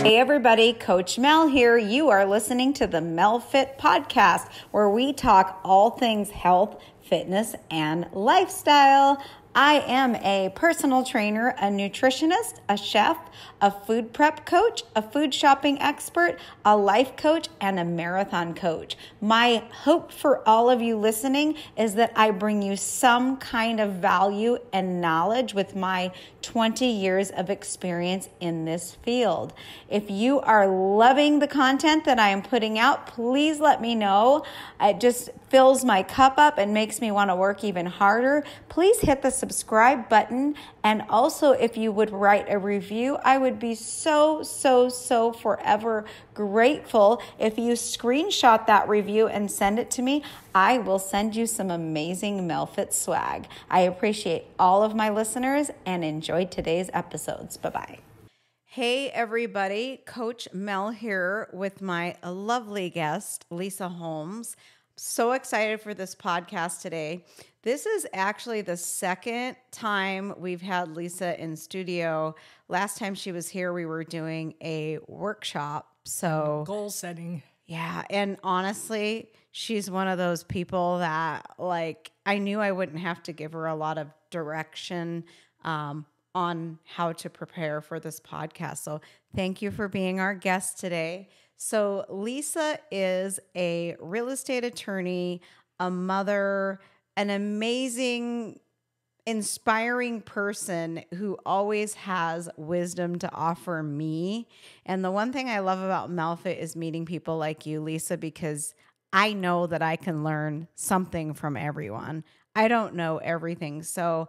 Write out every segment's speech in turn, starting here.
Hey everybody, Coach Mel here. You are listening to the Mel Fit Podcast, where we talk all things health, fitness, and lifestyle. I am a personal trainer, a nutritionist, a chef, a food prep coach, a food shopping expert, a life coach, and a marathon coach. My hope for all of you listening is that I bring you some kind of value and knowledge with my 20 years of experience in this field. If you are loving the content that I am putting out, please let me know. It just fills my cup up and makes me want to work even harder. Please hit the subscribe button. And also, if you would write a review, I would be so forever grateful if you screenshot that review and send it to me. I will send you some amazing Melfit swag. I appreciate all of my listeners and enjoy today's episodes. Bye-bye. Hey everybody, Coach Mel here with my lovely guest, Lisa Holmes. So excited for this podcast today. This is actually the second time we've had Lisa in studio. Last time she was here, we were doing a workshop. So goal setting. Yeah. And honestly, she's one of those people that I knew I wouldn't have to give her a lot of direction on how to prepare for this podcast. So thank you for being our guest today. So Lisa is a real estate attorney, a mother, an amazing, inspiring person who always has wisdom to offer me. And the one thing I love about Melfit is meeting people like you, Lisa, because I know that I can learn something from everyone. I don't know everything. So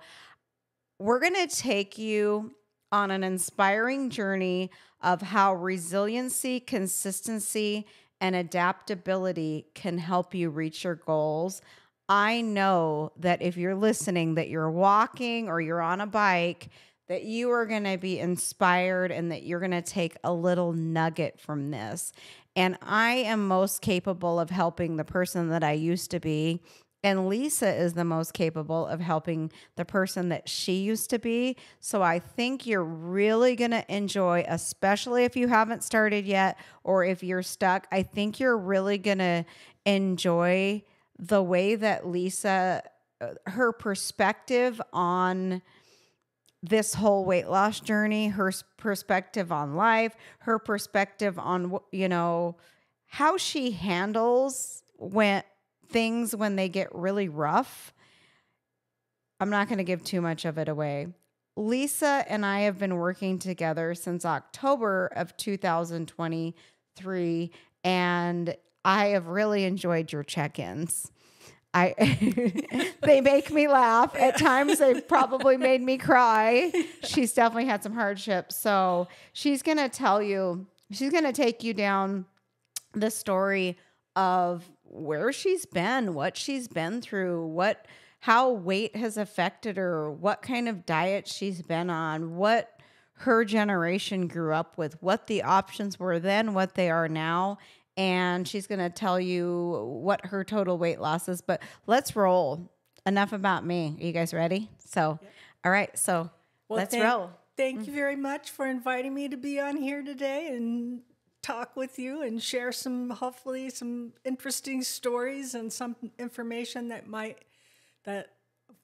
we're going to take you on an inspiring journey of how resiliency, consistency, and adaptability can help you reach your goals. I know that if you're listening, that you're walking or you're on a bike, that you are going to be inspired and that you're going to take a little nugget from this. And I am most capable of helping the person that I used to be. And Lisa is the most capable of helping the person that she used to be. So I think you're really going to enjoy, especially if you haven't started yet or if you're stuck. I think you're really going to enjoy the way that Lisa, her perspective on this whole weight loss journey, her perspective on life, her perspective on, how she handles when they get really rough. I'm not going to give too much of it away. Lisa and I have been working together since October of 2023, and I have really enjoyed your check-ins. They make me laugh. At times they've probably made me cry. She's definitely had some hardships. So she's going to take you down the story of where she's been, what she's been through, how weight has affected her, what kind of diet she's been on, what her generation grew up with, what the options were then, what they are now. And she's going to tell you what her total weight loss is. But let's roll. Enough about me. Are you guys ready? So, yep. All right. So let's roll. Thank you very much for inviting me to be on here today and talk with you and share hopefully some interesting stories and some information that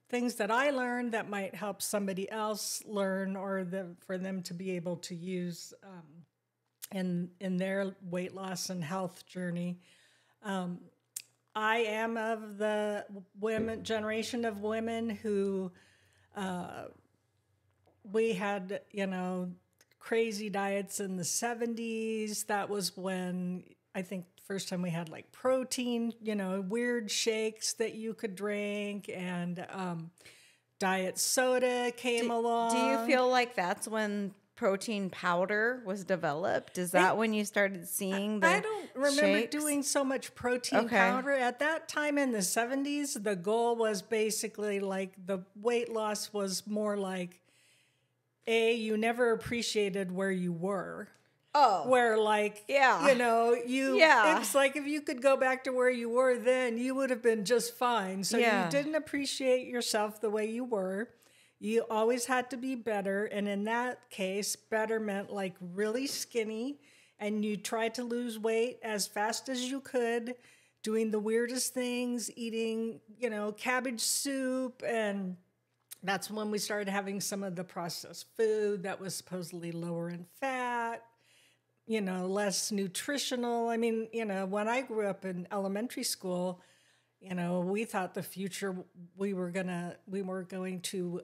things that I learned that might help somebody else learn or for them to be able to use in their weight loss and health journey. I am of the generation of women who we had, crazy diets in the 70s. That was when I think the first time we had protein, weird shakes that you could drink, and diet soda came along. Do you feel like that's when protein powder was developed? Is that when you started seeing the I don't remember shakes? Doing so much protein powder. At that time in the 70s, the goal was basically the weight loss was more you never appreciated where you were. Oh. Where it's like if you could go back to where you were then, you would have been just fine. So you didn't appreciate yourself the way you were. You always had to be better. And in that case, better meant like really skinny. And you tried to lose weight as fast as you could, doing the weirdest things, eating, cabbage soup. And that's when we started having some of the processed food that was supposedly lower in fat, less nutritional. I mean, when I grew up in elementary school, we thought the future we were going to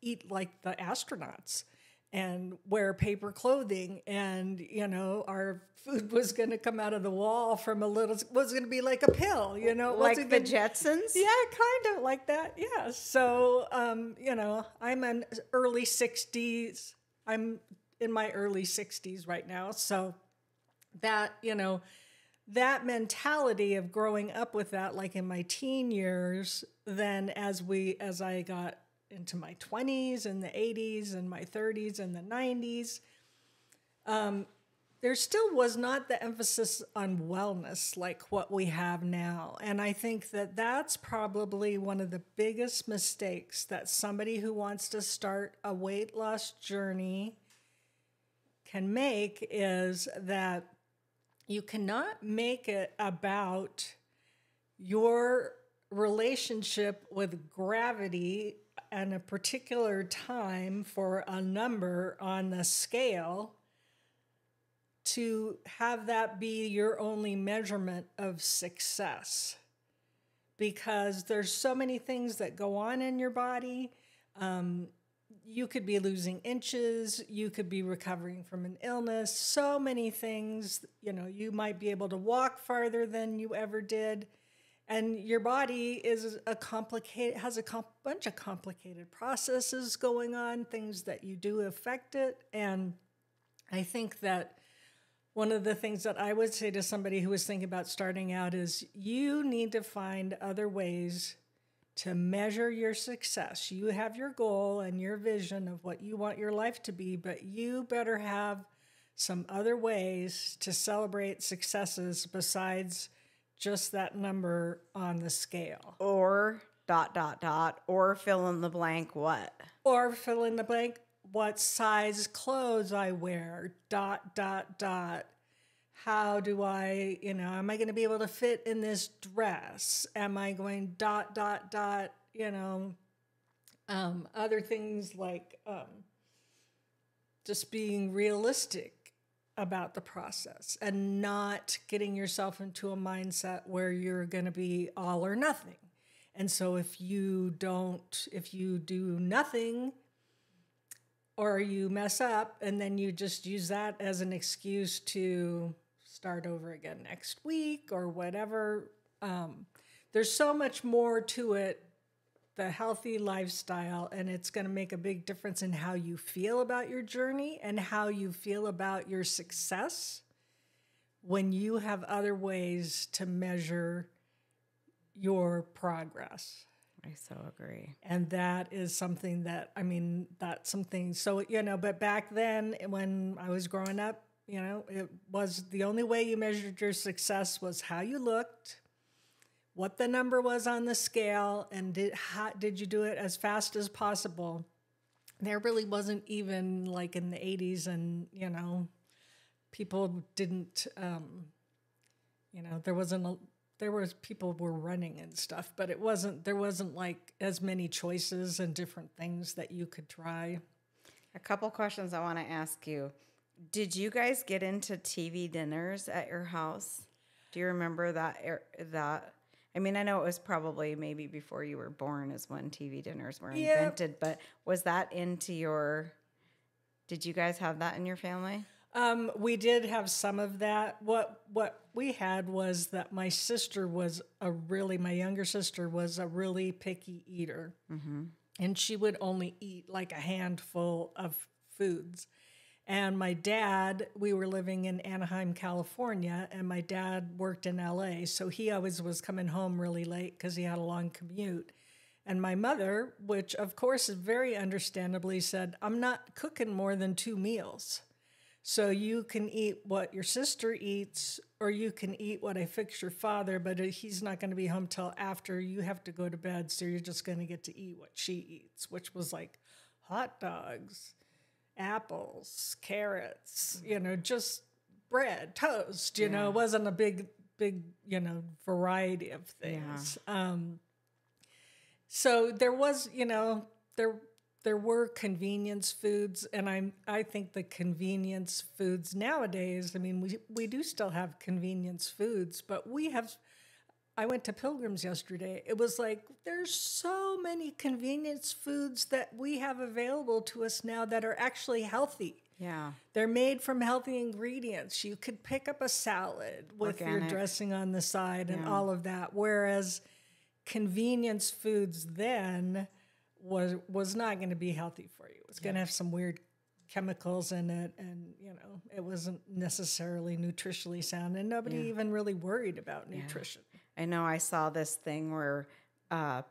eat like the astronauts and wear paper clothing, and our food was going to come out of the wall from was going to be like a pill, like the Jetsons. Yeah, kind of like that. Yeah. So I'm in early 60s. I'm in my early 60s right now. So that that mentality of growing up with that, like in my teen years, then as I got into my 20s and the 80s and my 30s and the 90s, there still was not the emphasis on wellness like what we have now. And I think that that's probably one of the biggest mistakes that somebody who wants to start a weight loss journey can make, is that you cannot make it about your relationship with gravity and a particular time for a number on the scale to have that be your only measurement of success. Because there's so many things that go on in your body. You could be losing inches, you could be recovering from an illness, so many things. You might be able to walk farther than you ever did. And your body has a bunch of complicated processes going on, things that you do affect it. And I think that one of the things that I would say to somebody who was thinking about starting out is you need to find other ways to measure your success. You have your goal and your vision of what you want your life to be, but you better have some other ways to celebrate successes besides just that number on the scale. Or ... or fill in the blank what? Or fill in the blank what size clothes I wear, ... How do I, am I going to be able to fit in this dress? Am I going ... other things like just being realistic about the process and not getting yourself into a mindset where you're going to be all or nothing. And so if you do nothing or you mess up and then you just use that as an excuse to start over again next week or whatever, there's so much more to it, the healthy lifestyle, and it's going to make a big difference in how you feel about your journey and how you feel about your success when you have other ways to measure your progress. I so agree. And that is something so, but back then when I was growing up, it was the only way you measured your success was how you looked, what the number was on the scale, and did you do it as fast as possible. There really wasn't even like in the 80s and, people didn't, people were running and stuff, but there wasn't like as many choices and different things that you could try. A couple questions I want to ask you. Did you guys get into TV dinners at your house? Do you remember that? I mean, I know it was probably maybe before you were born is when TV dinners were invented, but was that did you guys have that in your family? We did have some of that. What we had was that my younger sister was a really picky eater. Mm-hmm. And she would only eat like a handful of foods. And my dad, we were living in Anaheim, California, and my dad worked in LA. So he always was coming home really late because he had a long commute. And my mother, which of course is very understandably, said, I'm not cooking more than 2 meals. So you can eat what your sister eats or you can eat what I fix your father, but he's not going to be home till after you have to go to bed. So you're just going to get to eat what she eats, which was like hot dogs, apples, carrots, just bread, toast, it wasn't a big, variety of things. Yeah. So there was, there were convenience foods, and I think the convenience foods nowadays, I mean, we do still have convenience foods, but I went to Pilgrim's yesterday. It was like, there's so many convenience foods that we have available to us now that are actually healthy. Yeah. They're made from healthy ingredients. You could pick up a salad with your dressing on the side and all of that. Whereas convenience foods then was not going to be healthy for you. It was going to have some weird chemicals in it, and it wasn't necessarily nutritionally sound, and nobody even really worried about nutrition. I know I saw this thing where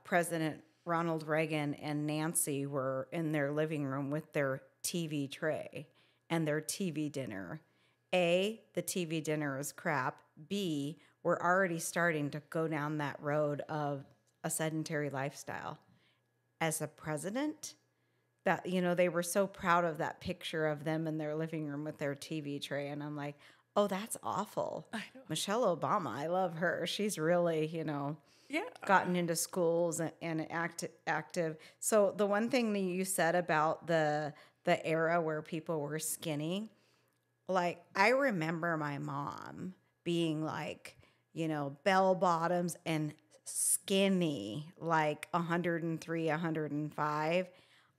President Ronald Reagan and Nancy were in their living room with their TV tray and their TV dinner. A, the TV dinner is crap. B, we're already starting to go down that road of a sedentary lifestyle. As a president, that they were so proud of that picture of them in their living room with their TV tray, and I'm like, oh, that's awful. I know. Michelle Obama, I love her. She's really, gotten into schools and active. So the one thing that you said about the era where people were skinny, like I remember my mom being like, bell bottoms and skinny, like 103, 105.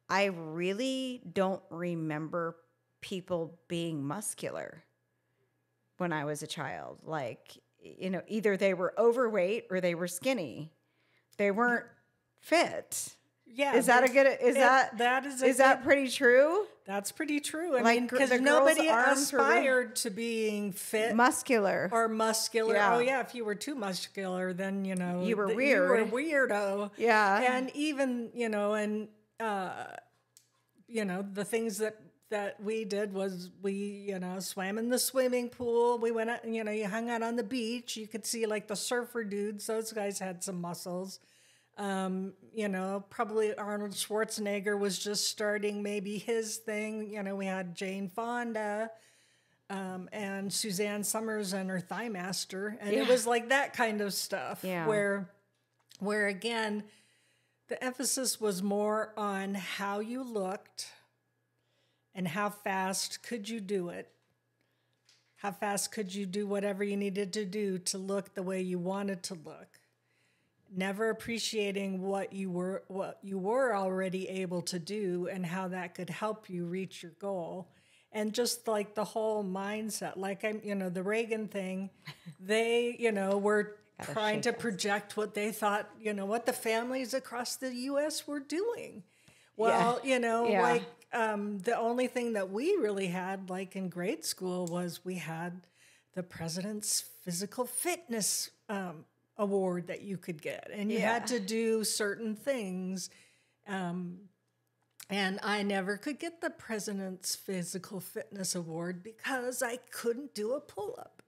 I really don't remember people being muscular when I was a child. Like, either they were overweight or they were skinny. They weren't fit. Yeah. Is that pretty true? That's pretty true. I Like, mean, because the nobody girls' arms aspired to being fit. Muscular. Or muscular. Yeah. Oh, yeah. If you were too muscular, then, You were weird. You were a weirdo. Yeah. And even, the things that we did was we, swam in the swimming pool. We went out, you hung out on the beach. You could see like the surfer dudes. Those guys had some muscles. Probably Arnold Schwarzenegger was just starting maybe his thing. We had Jane Fonda and Suzanne Summers and her Thigh Master. And it was like that kind of stuff where again, the emphasis was more on how you looked and how fast could you do it. How fast could you do whatever you needed to do to look the way you wanted to look? Never appreciating what you were already able to do and how that could help you reach your goal. And just like the whole mindset, like the Reagan thing, they, were trying to project what they thought, what the families across the U.S. were doing. Well, the only thing that we really had, like in grade school, was we had the president's physical fitness award that you could get, and you had to do certain things. And I never could get the president's physical fitness award because I couldn't do a pull-up,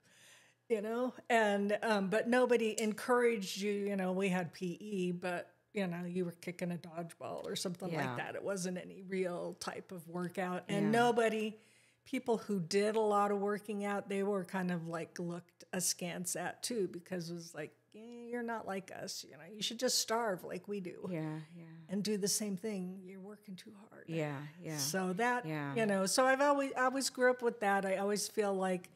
and but nobody encouraged you. We had PE, but you were kicking a dodgeball or something like that. It wasn't any real type of workout. And people who did a lot of working out, they were kind of like looked askance at too, because it was like, you're not like us. You should just starve like we do. Yeah. And do the same thing. You're working too hard. Yeah. So that, so I always grew up with that. I always feel like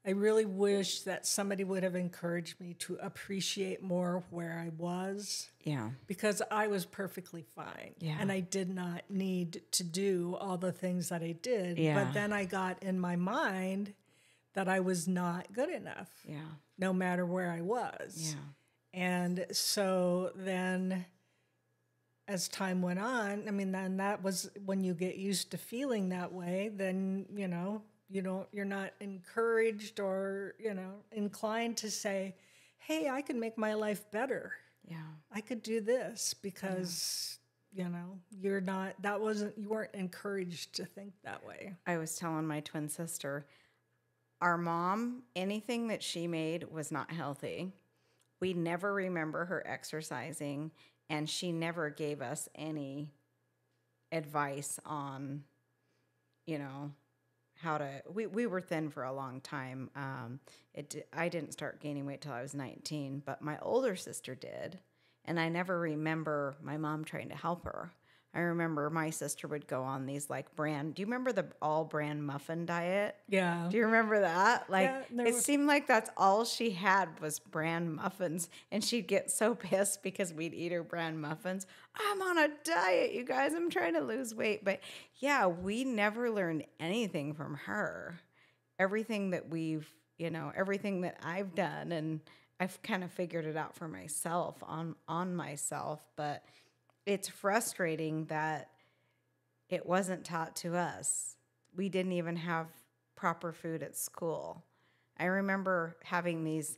I really wish that somebody would have encouraged me to appreciate more where I was. Yeah. Because I was perfectly fine. Yeah. And I did not need to do all the things that I did. Yeah. But then I got in my mind that I was not good enough. Yeah. No matter where I was. Yeah. And so then as time went on, then that was when you get used to feeling that way, then, you're not encouraged or, inclined to say, hey, I can make my life better. Yeah. I could do this because, you weren't encouraged to think that way. I was telling my twin sister, Our mom, anything that she made was not healthy. We never remember her exercising, and she never gave us any advice on, you know, how to. We were thin for a long time. I didn't start gaining weight till I was 19, but my older sister did, and I never remember my mom trying to help her. I remember my sister would go on these like brand. Do you remember the all brand muffin diet? Yeah. Do you remember that? Like Yeah, it seemed like that's all she had was brand muffins, and she'd get so pissed because we'd eat her brand muffins. I'm on a diet, you guys. I'm trying to lose weight, but yeah, we never learned anything from her. Everything that everything that I've done, and I've kind of figured it out for myself on myself, but it's frustrating that it wasn't taught to us. We didn't even have proper food at school. I remember having these.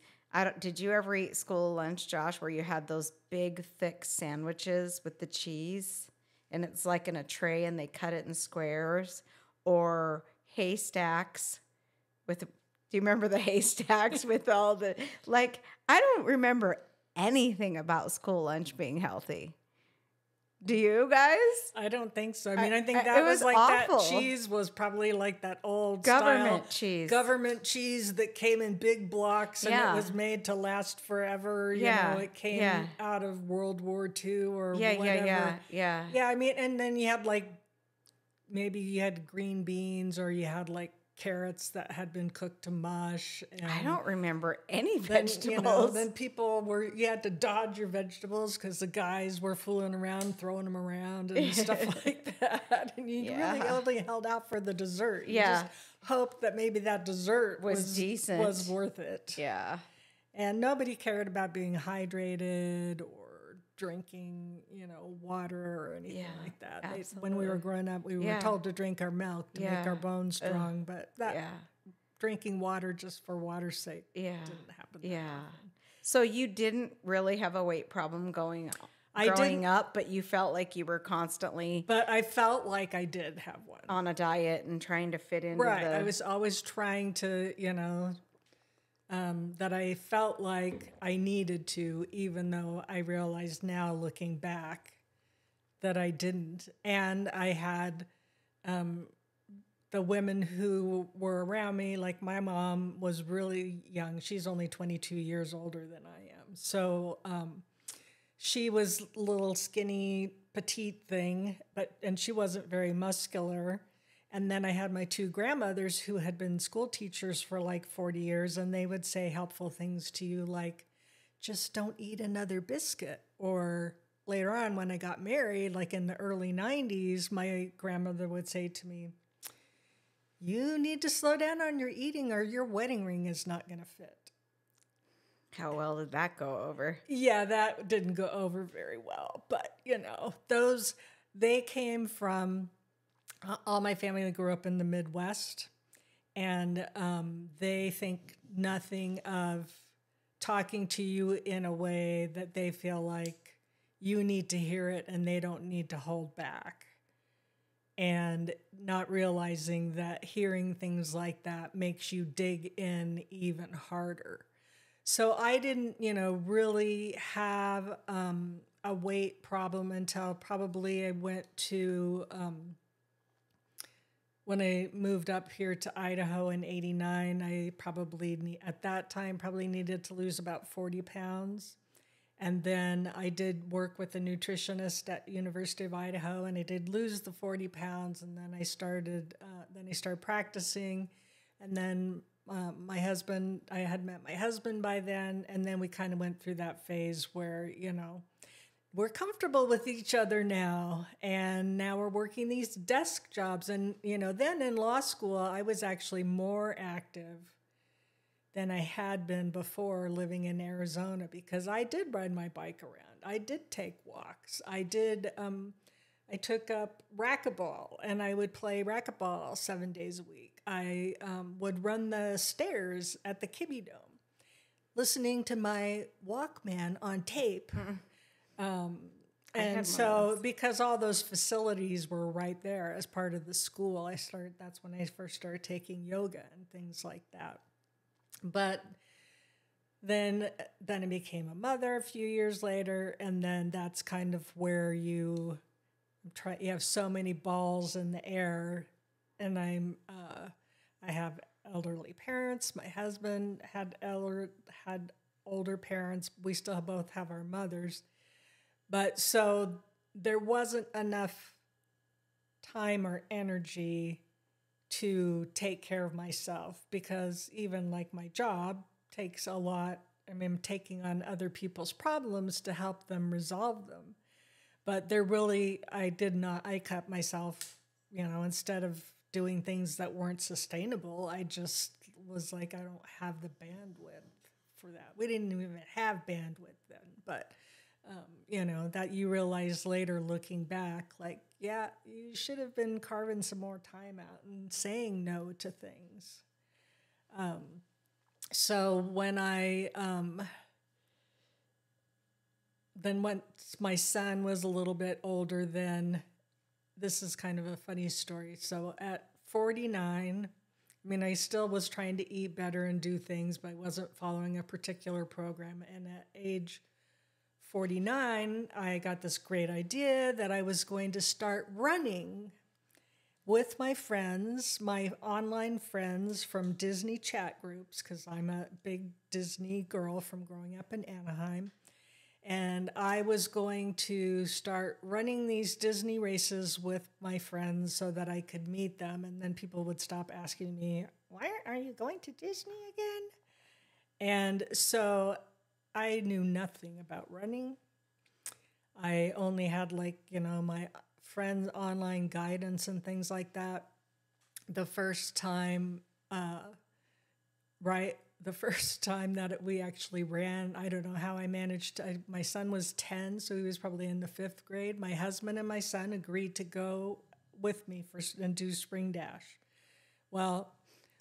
Did you ever eat school lunch, Josh, where you had those big, thick sandwiches with the cheese, and it's like in a tray, and they cut it in squares, or haystacks with? Do you remember the haystacks with all the like? I don't remember anything about school lunch being healthy. Do you guys? I don't think so. I mean, I think that it was like awful. that cheese was probably like that old Government style cheese. government cheese that came in big blocks and Yeah. it was made to last forever. You know, it came out of World War II or whatever. Yeah. Yeah, I mean, and then you had like, maybe you had green beans or you had like carrots that had been cooked to mush. And I don't remember any then, vegetables. then you had to dodge your vegetables because the guys were fooling around, throwing them around and stuff like that. And you really only held out for the dessert. You just hoped that maybe that dessert was decent. Was worth it. Yeah. And nobody cared about being hydrated or drinking, water or anything like that. When we were growing up, we were told to drink our milk to make our bones strong, but drinking water just for water's sake didn't happen. So you didn't really have a weight problem growing up, but you felt like you were constantly. But I felt like I did have one on a diet and trying to fit into. Right, I was always trying to, that I felt like I needed to, even though I realized now, looking back, that I didn't. And I had the women who were around me, like my mom was really young. She's only 22 years older than I am. So she was a little skinny, petite thing, and she wasn't very muscular. And then I had my two grandmothers who had been school teachers for like 40 years, and they would say helpful things to you like, just don't eat another biscuit. Or later on when I got married, like in the early 90s, my grandmother would say to me, you need to slow down on your eating or your wedding ring is not going to fit. How well did that go over? Yeah, that didn't go over very well. But, they came from... all my family grew up in the Midwest, and they think nothing of talking to you in a way that they feel like you need to hear it and they don't need to hold back. And not realizing that hearing things like that makes you dig in even harder. So I didn't, really have a weight problem until probably I went to... when I moved up here to Idaho in 89, I at that time needed to lose about 40 pounds. And then I did work with a nutritionist at University of Idaho, and I did lose the 40 pounds. And then I started practicing. And then my husband, I had met my husband by then. And then we kind of went through that phase where, we're comfortable with each other now, and now we're working these desk jobs. And, then in law school, I was actually more active than I had been before living in Arizona because I did ride my bike around. I did take walks. I took up racquetball, and I would play racquetball 7 days a week. I would run the stairs at the Kibbe Dome, listening to my Walkman on tape. And so because all those facilities were right there as part of the school, that's when I first started taking yoga and things like that. But then I became a mother a few years later, and then that's kind of where you have so many balls in the air, and I have elderly parents. My husband had older parents. We still both have our mothers. But so there wasn't enough time or energy to take care of myself, because even like my job takes a lot. I mean, I'm taking on other people's problems to help them resolve them. But I cut myself, instead of doing things that weren't sustainable, I just was like, I don't have the bandwidth for that. We didn't even have bandwidth then, but that you realize later looking back, like, yeah, you should have been carving some more time out and saying no to things. So when then once my son was a little bit older, then this is kind of a funny story. So at 49, I mean, I still was trying to eat better and do things, but I wasn't following a particular program. And at age 49, I got this great idea that I was going to start running with my friends, my online friends from Disney chat groups, because I'm a big Disney girl from growing up in Anaheim. And I was going to start running these Disney races with my friends so that I could meet them. And then people would stop asking me, why are you going to Disney again? And so I knew nothing about running. I only had my friends' online guidance and things like that. The first time that we actually ran, I don't know how I managed. My son was 10, so he was probably in the 5th grade. My husband and my son agreed to go with me and do Spring Dash. Well,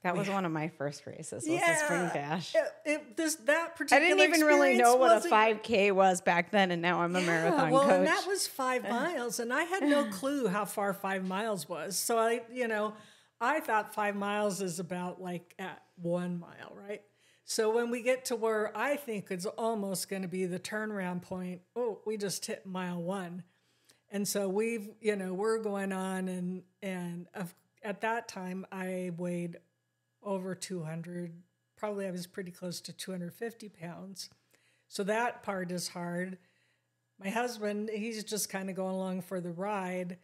that was one of my first races. Was the Spring Dash. That particular I didn't even really know what a 5K was back then, and now I'm a marathon coach. And that was 5 miles, and I had no clue how far 5 miles was. So I thought 5 miles is about like at 1 mile, right? So when we get to where I think it's almost going to be the turnaround point, we just hit mile 1. And so we're going on, and at that time I weighed over 200, probably I was pretty close to 250 pounds. So that part is hard. My husband, he's just kind of going along for the ride.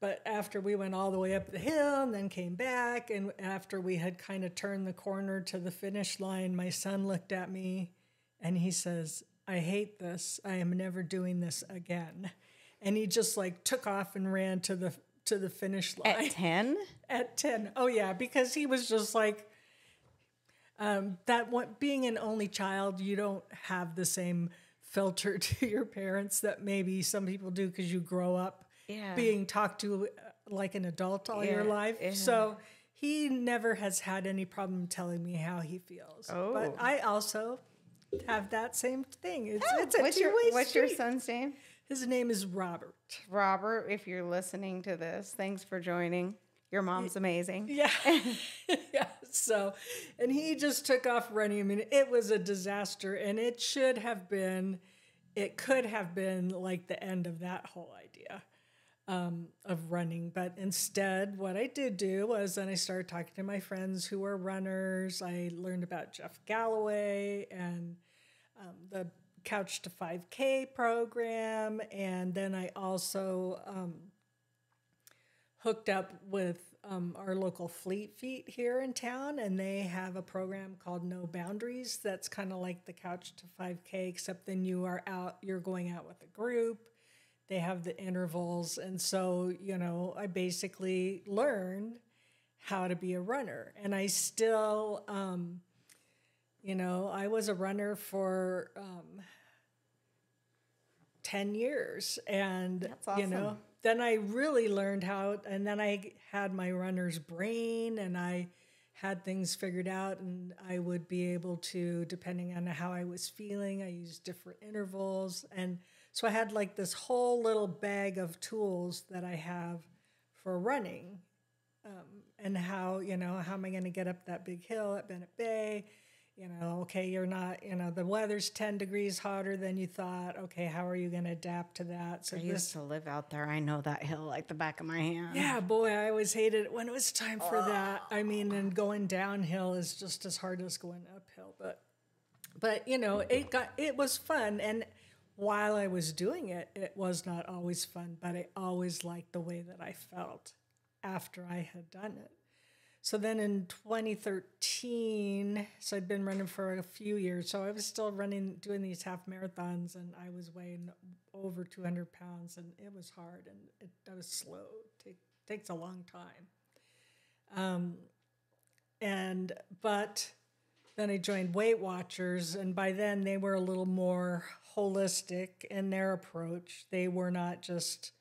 But after we went all the way up the hill and then came back, and after we had kind of turned the corner to the finish line, my son looked at me and he says, I hate this. I am never doing this again. And he just took off and ran to the finish line. At 10? At 10. Oh, yeah, because he was just being an only child, you don't have the same filter to your parents that maybe some people do because you grow up being talked to like an adult all your life. Yeah. So he never has had any problem telling me how he feels. Oh. But I also have that same thing. It's a two-way What's your son's name? His name is Robert. Robert, if you're listening to this, thanks for joining. Your mom's amazing. Yeah. Yeah. So, and he just took off running. I mean, it was a disaster, and it could have been like the end of that whole idea of running. But instead, what I did do was then I started talking to my friends who were runners. I learned about Jeff Galloway and the Couch to 5K program. And then I also hooked up with our local Fleet Feet here in town, and they have a program called No Boundaries that's kind of like the Couch to 5K, except then you're going out with a group. They have the intervals, and so, I basically learned how to be a runner. And I still, I was a runner for 10 years, and, that's awesome. Then I really learned how, and then I had my runner's brain, and I had things figured out, and I would be able to, depending on how I was feeling, I used different intervals. And So I had like this whole little bag of tools that I have for running, and how, how am I going to get up that big hill at Bennett Bay? Okay, you're not, the weather's 10 degrees hotter than you thought. Okay, how are you going to adapt to that? So I used to live out there. I know that hill like the back of my hand. yeah, boy, I always hated it when it was time for that. I mean, and going downhill is just as hard as going uphill. But it was fun. And while I was doing it, it was not always fun, but I always liked the way that I felt after I had done it. So then in 2013, so I'd been running for a few years. So I was still doing these half marathons, and I was weighing over 200 pounds, and it was hard, and I was slow. It takes a long time. But then I joined Weight Watchers, and by then they were a little more holistic in their approach. They were not just,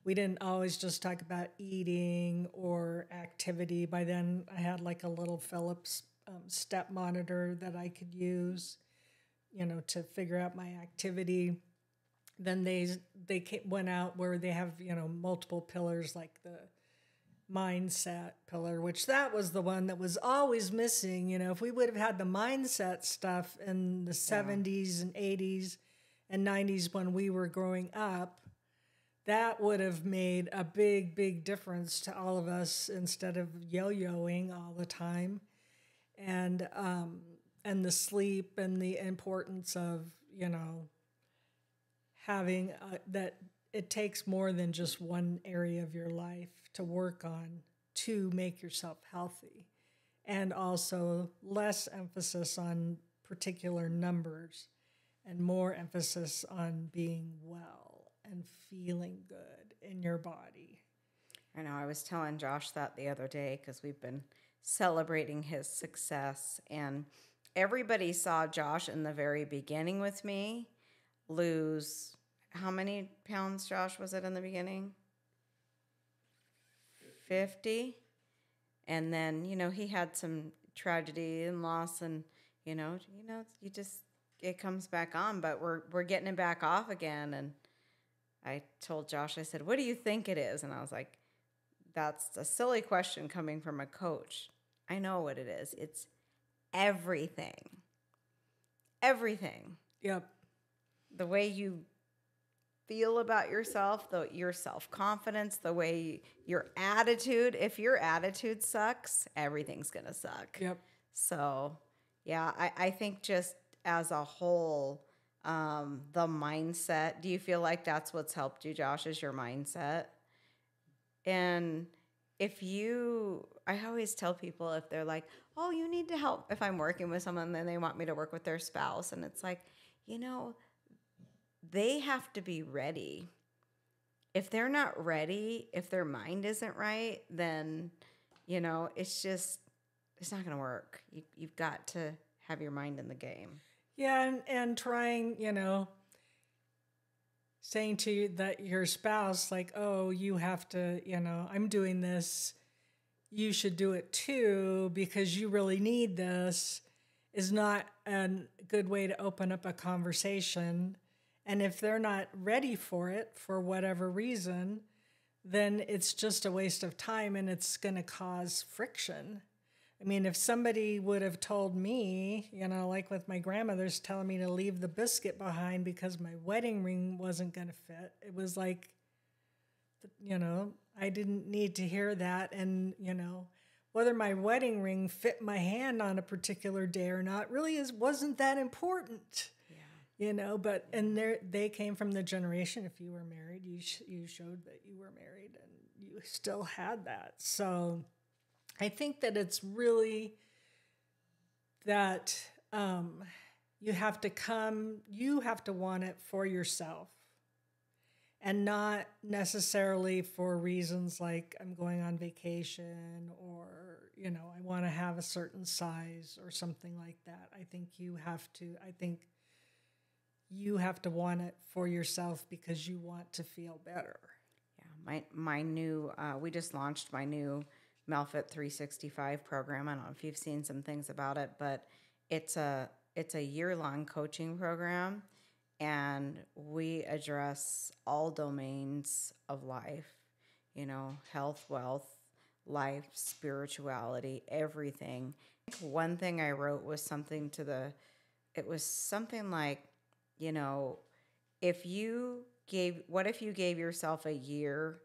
we didn't always just talk about eating or activity. By then I had like a little Philips step monitor that I could use, to figure out my activity. Then they went out where they have, multiple pillars, like the mindset pillar, which that was the one that was always missing. If we would have had the mindset stuff in the 70s and 80s and 90s when we were growing up, that would have made a big, big difference to all of us instead of yo-yoing all the time. And the sleep and the importance of, having that it takes more than just one area of your life to work on to make yourself healthy. And also less emphasis on particular numbers and more emphasis on being well and feeling good in your body. I know. I was telling Josh that the other day because we've been celebrating his success. And everybody saw Josh in the very beginning with me lose, how many pounds, Josh, was it in the beginning? 50. And then, he had some tragedy and loss, and, you just, it comes back on, but we're getting it back off again. And I told Josh, I said, what do you think it is? And I was like, that's a silly question coming from a coach. I know what it is. It's everything. Everything. Yep. The way you feel about yourself, your self-confidence, the way your attitude. If your attitude sucks, everything's going to suck. Yep. So, yeah, I think just as a whole, the mindset, do you feel like that's what's helped you, Josh, is your mindset? And I always tell people if they're like, oh, you need to help, if I'm working with someone, then they want me to work with their spouse. And it's like, they have to be ready. If they're not ready, if their mind isn't right, then, it's not going to work. You've got to have your mind in the game. Yeah, and trying, saying to you that your spouse, like, oh, you have to, I'm doing this, you should do it too because you really need this, is not a good way to open up a conversation. And if they're not ready for it for whatever reason, then it's just a waste of time and it's going to cause friction. I mean, if somebody would have told me, like with my grandmother's telling me to leave the biscuit behind because my wedding ring wasn't going to fit, it was like, I didn't need to hear that. And, whether my wedding ring fit my hand on a particular day or not really wasn't that important. But they came from the generation, if you were married, you showed that you were married and you still had that. So I think that it's really that you have to want it for yourself and not necessarily for reasons like I'm going on vacation or, I want to have a certain size or something like that. I think you have to want it for yourself because you want to feel better. Yeah, my new, we just launched my new Melfit 365 program. I don't know if you've seen some things about it, but it's a year-long coaching program. and we address all domains of life, health, wealth, life, spirituality, everything. One thing I wrote was it was something like, you know, what if you gave yourself a year?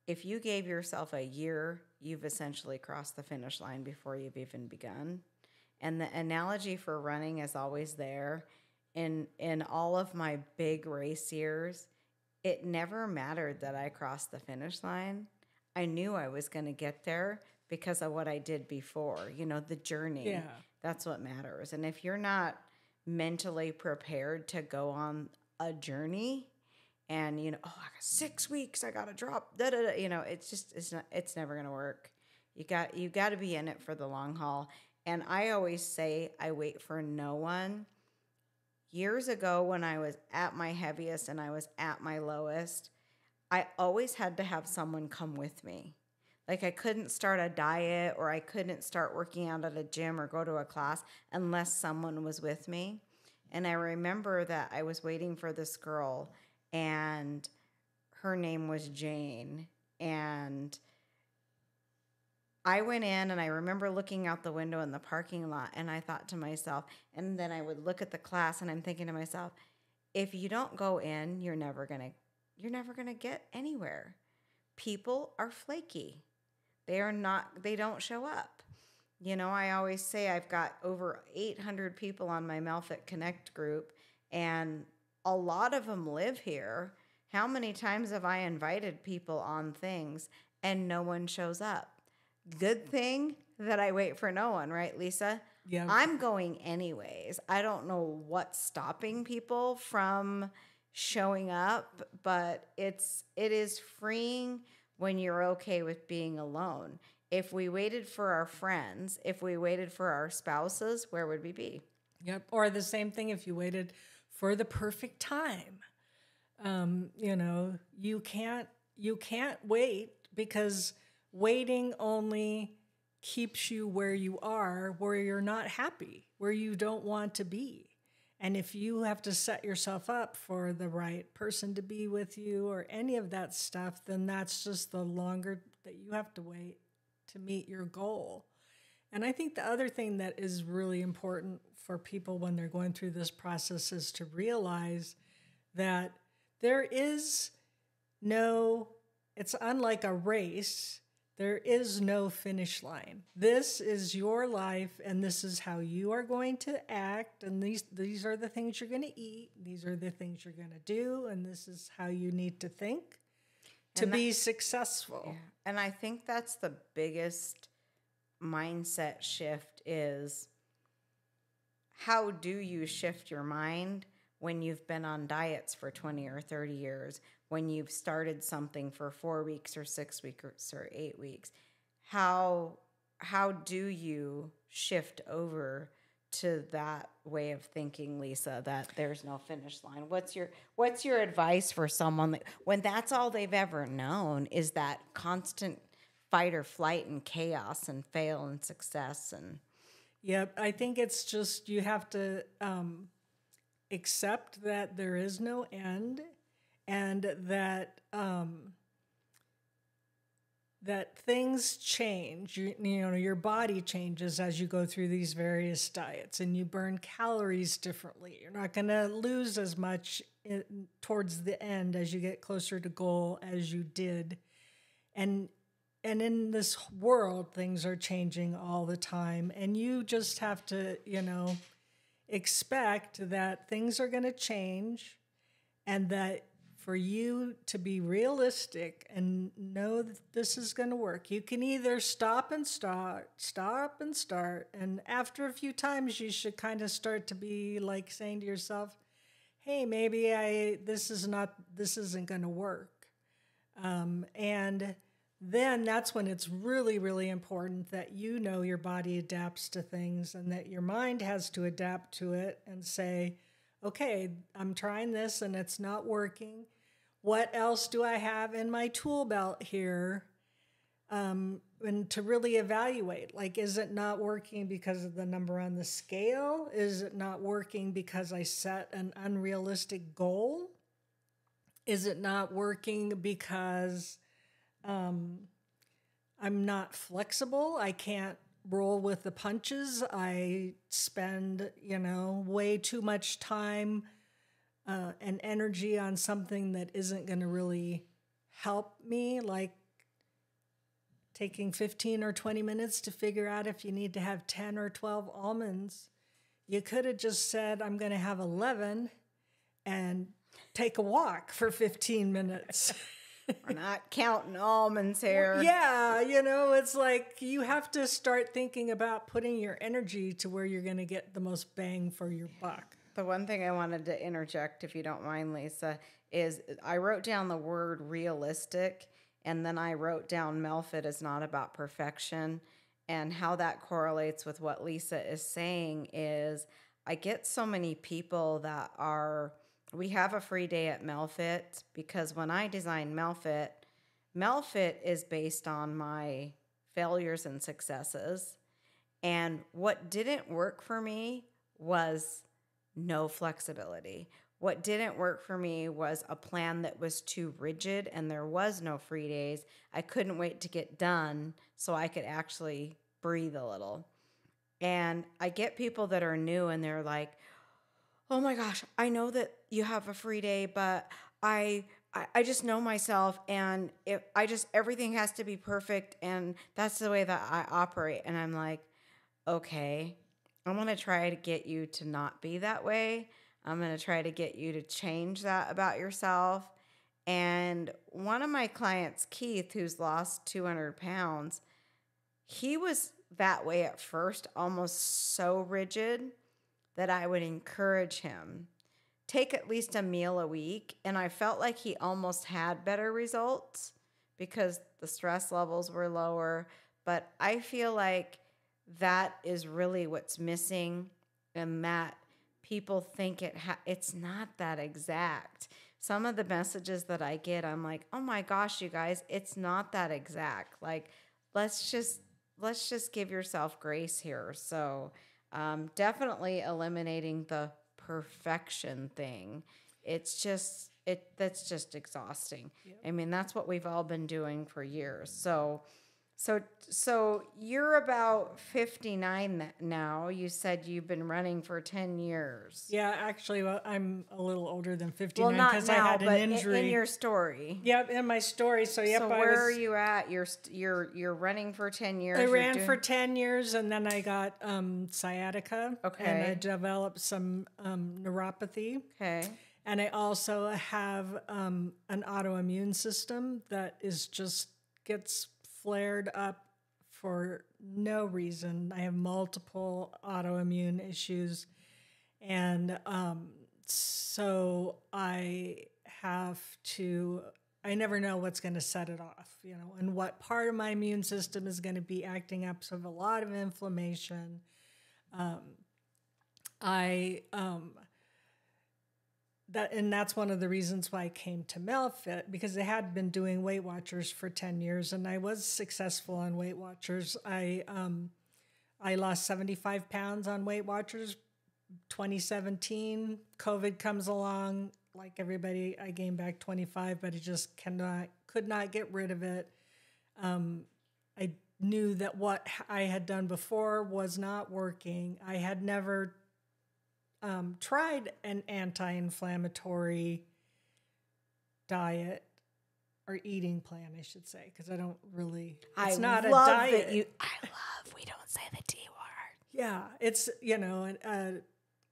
If you gave yourself a year, you've essentially crossed the finish line before you've even begun. And the analogy for running is always there. In all of my big race years, it never mattered that I crossed the finish line. I knew I was going to get there because of what I did before. The journey. Yeah. That's what matters. And if you're not mentally prepared to go on a journey, and I got 6 weeks, I got to drop, it's never going to work. You got to be in it for the long haul. And I always say I wait for no one. Years ago, when I was at my heaviest and I was at my lowest, I always had to have someone come with me. Like, I couldn't start a diet, or I couldn't start working out at a gym or go to a class unless someone was with me. And I remember that I was waiting for this girl, and her name was Jane. And I went in, and I remember looking out the window in the parking lot, and I thought to myself, and then I would look at the class, and I'm thinking to myself, if you don't go in, you're never going to get anywhere. People are flaky. They don't show up. I always say I've got over 800 people on my Melfit Connect group, and a lot of them live here. How many times have I invited people on things and no one shows up? Good thing that I wait for no one, right, Lisa? Yeah. I'm going anyways. I don't know what's stopping people from showing up, but it is freeing when you're okay with being alone. If we waited for our friends, if we waited for our spouses, where would we be? Yep. Or the same thing if you waited for the perfect time. You can't wait, because waiting only keeps you where you are, where you're not happy, where you don't want to be. And if you have to set yourself up for the right person to be with you or any of that stuff, then that's just the longer that you have to wait to meet your goal. And I think the other thing that is really important for people when they're going through this process is to realize that it's unlike a race. There is no finish line. This is your life, and this is how you are going to act, and these are the things you're going to eat, these are the things you're going to do, and this is how you need to think to be successful. Yeah. And I think that's the biggest mindset shift is, how do you shift your mind when you've been on diets for 20 or 30 years, when you've started something for 4 weeks or 6 weeks or 8 weeks? How do you shift over to that way of thinking, Lisa, that there's no finish line? What's your advice for someone that, when that's all they've ever known is that constant fight or flight and chaos and fail and success? And Yep, I think it's just you have to accept that there is no end, and that that things change. Your body changes as you go through these various diets, and you burn calories differently. You're not going to lose as much towards the end as you get closer to goal as you did. And in this world, things are changing all the time, and you just have to, expect that things are going to change, and that for you to be realistic and know that this is going to work, you can either stop and start, and after a few times, you should kind of start to be like saying to yourself, "Hey, maybe this isn't going to work," and then that's when it's really, really important that your body adapts to things, and that your mind has to adapt to it and say, okay, I'm trying this and it's not working. What else do I have in my tool belt here and to really evaluate, like, is it not working because of the number on the scale? Is it not working because I set an unrealistic goal? Is it not working because I'm not flexible? I can't roll with the punches. I spend, way too much time and energy on something that isn't going to really help me, like taking 15 or 20 minutes to figure out if you need to have 10 or 12 almonds. You could have just said, I'm going to have 11 and take a walk for 15 minutes. We're not counting almonds here. Yeah, it's like you have to start thinking about putting your energy to where you're going to get the most bang for your buck. The one thing I wanted to interject, if you don't mind, Lisa, is I wrote down the word realistic, and then I wrote down Melfit is not about perfection. And how that correlates with what Lisa is saying is I get so many people that we have a free day at Melfit, because when I designed Melfit is based on my failures and successes. And what didn't work for me was no flexibility. What didn't work for me was a plan that was too rigid, and there was no free days. I couldn't wait to get done so I could actually breathe a little. And I get people that are new and they're like, oh my gosh, I know that you have a free day, but I just know myself, and everything has to be perfect, and that's the way that I operate. And I'm like, okay, I'm going to try to get you to not be that way. I'm going to try to get you to change that about yourself. And one of my clients, Keith, who's lost 200 pounds, he was that way at first, almost so rigid that I would encourage him. Take at least a meal a week. And I felt like he almost had better results because the stress levels were lower. But I feel like that is really what's missing, and that people think it's not that exact. Some of the messages that I get, I'm like, oh my gosh, you guys, it's not that exact. Like, let's just give yourself grace here. So definitely eliminating the perfection thing. That's just exhausting. Yep. I mean, that's what we've all been doing for years. So you're about 59 now. You said you've been running for 10 years. Yeah, actually, I'm a little older than 59 because I had an injury. In your story. Yep, in my story. So where are you at? You're running for 10 years. I ran for 10 years, and then I got sciatica. Okay. And I developed some neuropathy. Okay. And I also have an autoimmune system that gets flared up for no reason. I have multiple autoimmune issues. And so I never know what's going to set it off, and what part of my immune system is going to be acting up. So I have a lot of inflammation. That's one of the reasons why I came to Melfit, because I had been doing Weight Watchers for 10 years, and I was successful on Weight Watchers. I lost 75 pounds on Weight Watchers. 2017, COVID comes along. Like everybody, I gained back 25, but I just could not get rid of it. I knew that what I had done before was not working. I had never tried an anti-inflammatory diet or eating plan, I should say, because I don't really. It's not a diet. We don't say the D word. Yeah, it's an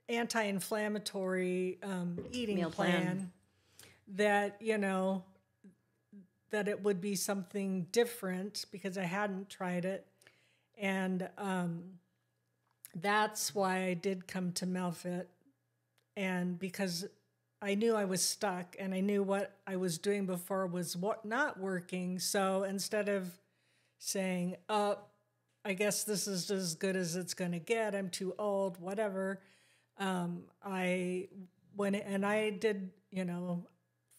anti-inflammatory eating meal plan that that it would be something different, because I hadn't tried it, and that's why I did come to Melfit, and because I knew I was stuck, and I knew what I was doing before was not working. So instead of saying, "Oh, I guess this is as good as it's going to get. I'm too old, whatever," I went and I did,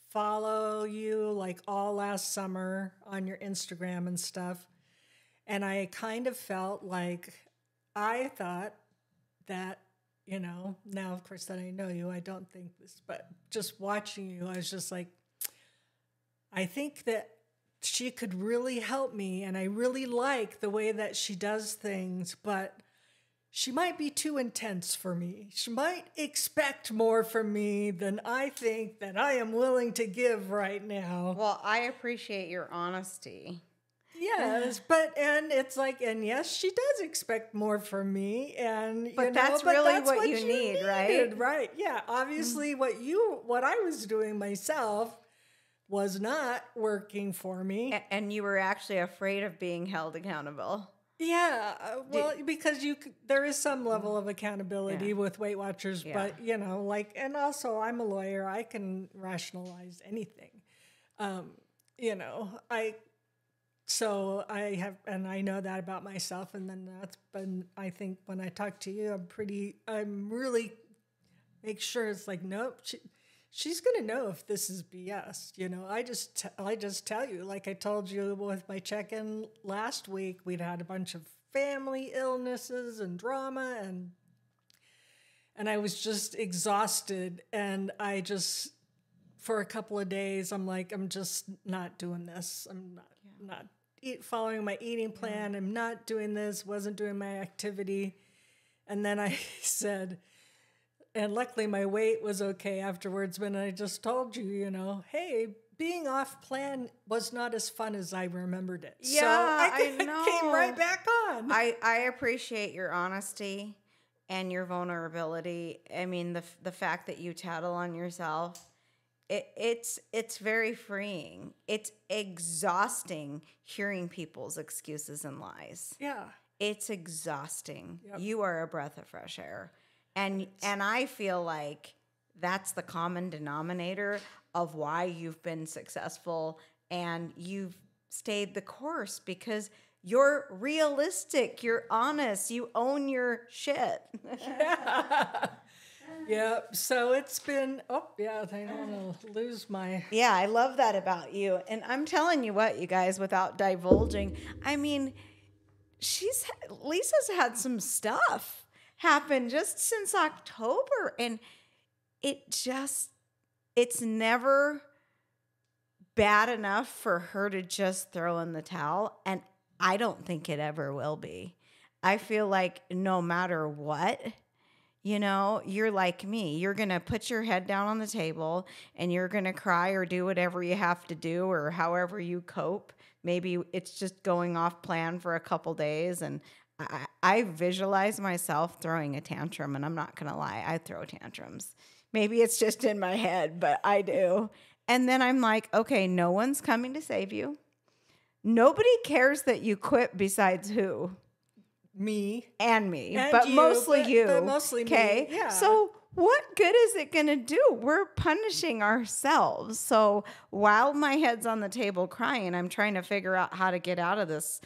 follow you like all last summer on your Instagram and stuff. And I kind of felt like I thought that, now of course that I know you, I don't think this, but just watching you, I was just like, I think that she could really help me. And I really like the way that she does things, but she might be too intense for me. She might expect more from me than I think that I am willing to give right now. Well, I appreciate your honesty. Yes, and it's like, and yes, she does expect more from me, and But that's really what you need, right? Right? Yeah. Obviously, what I was doing myself was not working for me, And you were actually afraid of being held accountable. Yeah, well, because there is some level of accountability with Weight Watchers, but and also I'm a lawyer, I can rationalize anything. I have, and I know that about myself, and then that's been, I think when I talk to you, I'm really make sure it's like, nope, she's gonna know if this is BS. I just tell you, like I told you with my check-in last week, we'd had a bunch of family illnesses and drama, and I was just exhausted, and I just, for a couple of days, I'm like, I'm just not doing this. I'm not following my eating plan. I'm not doing this. Wasn't doing my activity, and then I said. And luckily my weight was okay afterwards, but I just told you, hey, being off plan was not as fun as I remembered it. Yeah, so I know. Came right back on. I appreciate your honesty and your vulnerability. I mean, the fact that you tattle on yourself, it's very freeing. It's exhausting hearing people's excuses and lies. Yeah. It's exhausting. Yep. You are a breath of fresh air. And I feel like that's the common denominator of why you've been successful and you've stayed the course, because you're realistic, you're honest, you own your shit. Yeah. So it's been, I don't want to lose my... Yeah, I love that about you. And I'm telling you what, you guys, without divulging, I mean, Lisa's had some stuff happened just since October, and it's never bad enough for her to just throw in the towel, and I don't think it ever will be. I feel like no matter what, you're like me. You're going to put your head down on the table and you're going to cry or do whatever you have to do or however you cope. Maybe it's just going off plan for a couple days, and I visualize myself throwing a tantrum, and I'm not going to lie, I throw tantrums. Maybe it's just in my head, but I do. And then I'm like, okay, no one's coming to save you. Nobody cares that you quit besides who? Me. And me. And but you, mostly you. But mostly me. Okay. Yeah. So what good is it going to do? We're punishing ourselves. So while my head's on the table crying, I'm trying to figure out how to get out of this,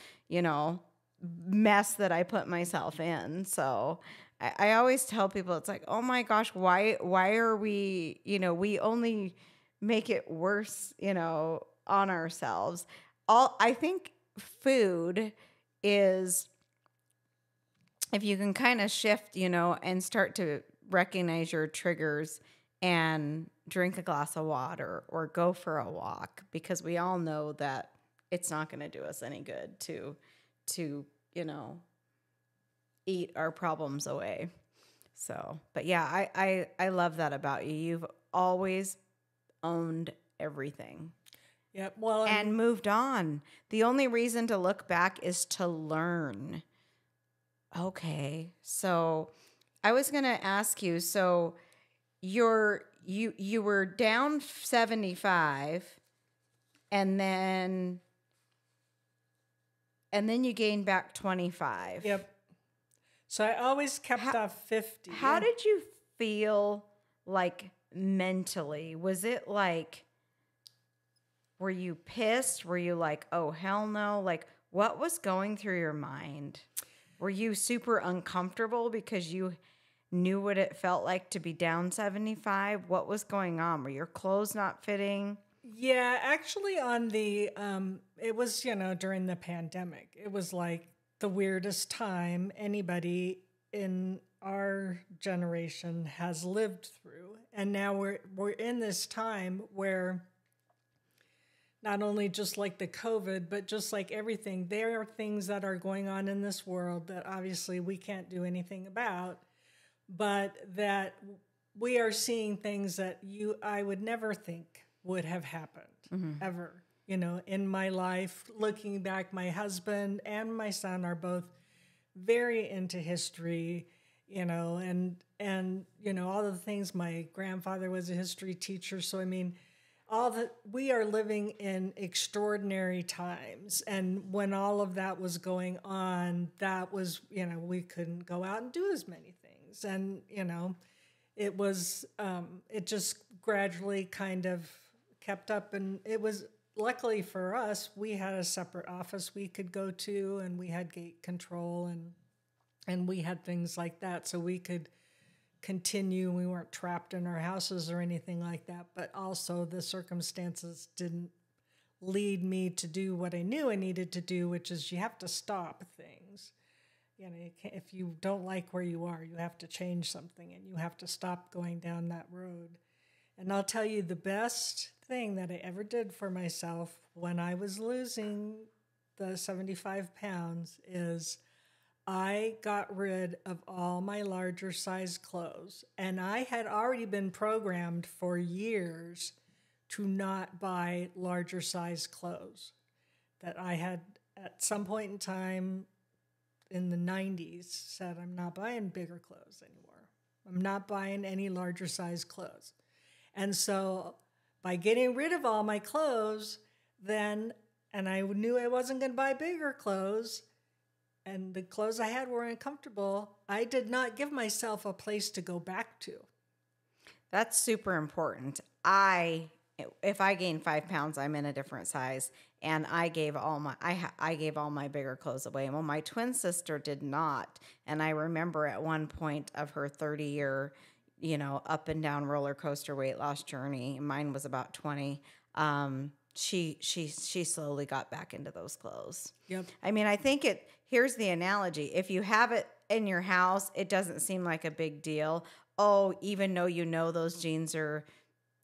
mess that I put myself in. So I always tell people, it's like, oh my gosh, why are we, we only make it worse, on ourselves. I think food is, if you can kind of shift, and start to recognize your triggers and drink a glass of water or go for a walk, because we all know that it's not going to do us any good to eat our problems away. So, but yeah, I love that about you. You've always owned everything. Yep. Well, and moved on. The only reason to look back is to learn. Okay. So I was going to ask you, so you were down 75 and then you gained back 25. Yep. So I always kept off 50. How did you feel like mentally? Was it like, were you pissed? Were you like, oh, hell no? Like, what was going through your mind? Were you super uncomfortable because you knew what it felt like to be down 75? What was going on? Were your clothes not fitting? Yeah, actually on the it was, during the pandemic. It was like the weirdest time anybody in our generation has lived through. And now we're in this time where not only just like the COVID, but just like everything, there are things that are going on in this world that obviously we can't do anything about, but that we are seeing things that I would never think would have happened ever. In my life, looking back, my husband and my son are both very into history, and all of the things. My grandfather was a history teacher, so I mean, we are living in extraordinary times, and when all of that was going on, that was, we couldn't go out and do as many things, and it was it just gradually kind of kept up, and it was luckily for us, we had a separate office we could go to, and we had gate control, and we had things like that, so we could continue. We weren't trapped in our houses or anything like that, but also the circumstances didn't lead me to do what I knew I needed to do, which is you have to stop things. If you don't like where you are, you have to change something, and you have to stop going down that road. And I'll tell you, the best thing that I ever did for myself when I was losing the 75 pounds is I got rid of all my larger size clothes. And I had already been programmed for years to not buy larger size clothes. That I had at some point in time in the 90s said, I'm not buying bigger clothes anymore. I'm not buying any larger size clothes. And so by getting rid of all my clothes, and I knew I wasn't going to buy bigger clothes, and the clothes I had were uncomfortable, I did not give myself a place to go back to. That's super important. If I gain 5 pounds, I'm in a different size, and I gave all my bigger clothes away. Well, my twin sister did not, and I remember at one point of her 30-year, up and down roller coaster weight loss journey. Mine was about 20. She slowly got back into those clothes. Yep. I mean, I think here's the analogy. If you have it in your house, it doesn't seem like a big deal. Oh, even though those jeans are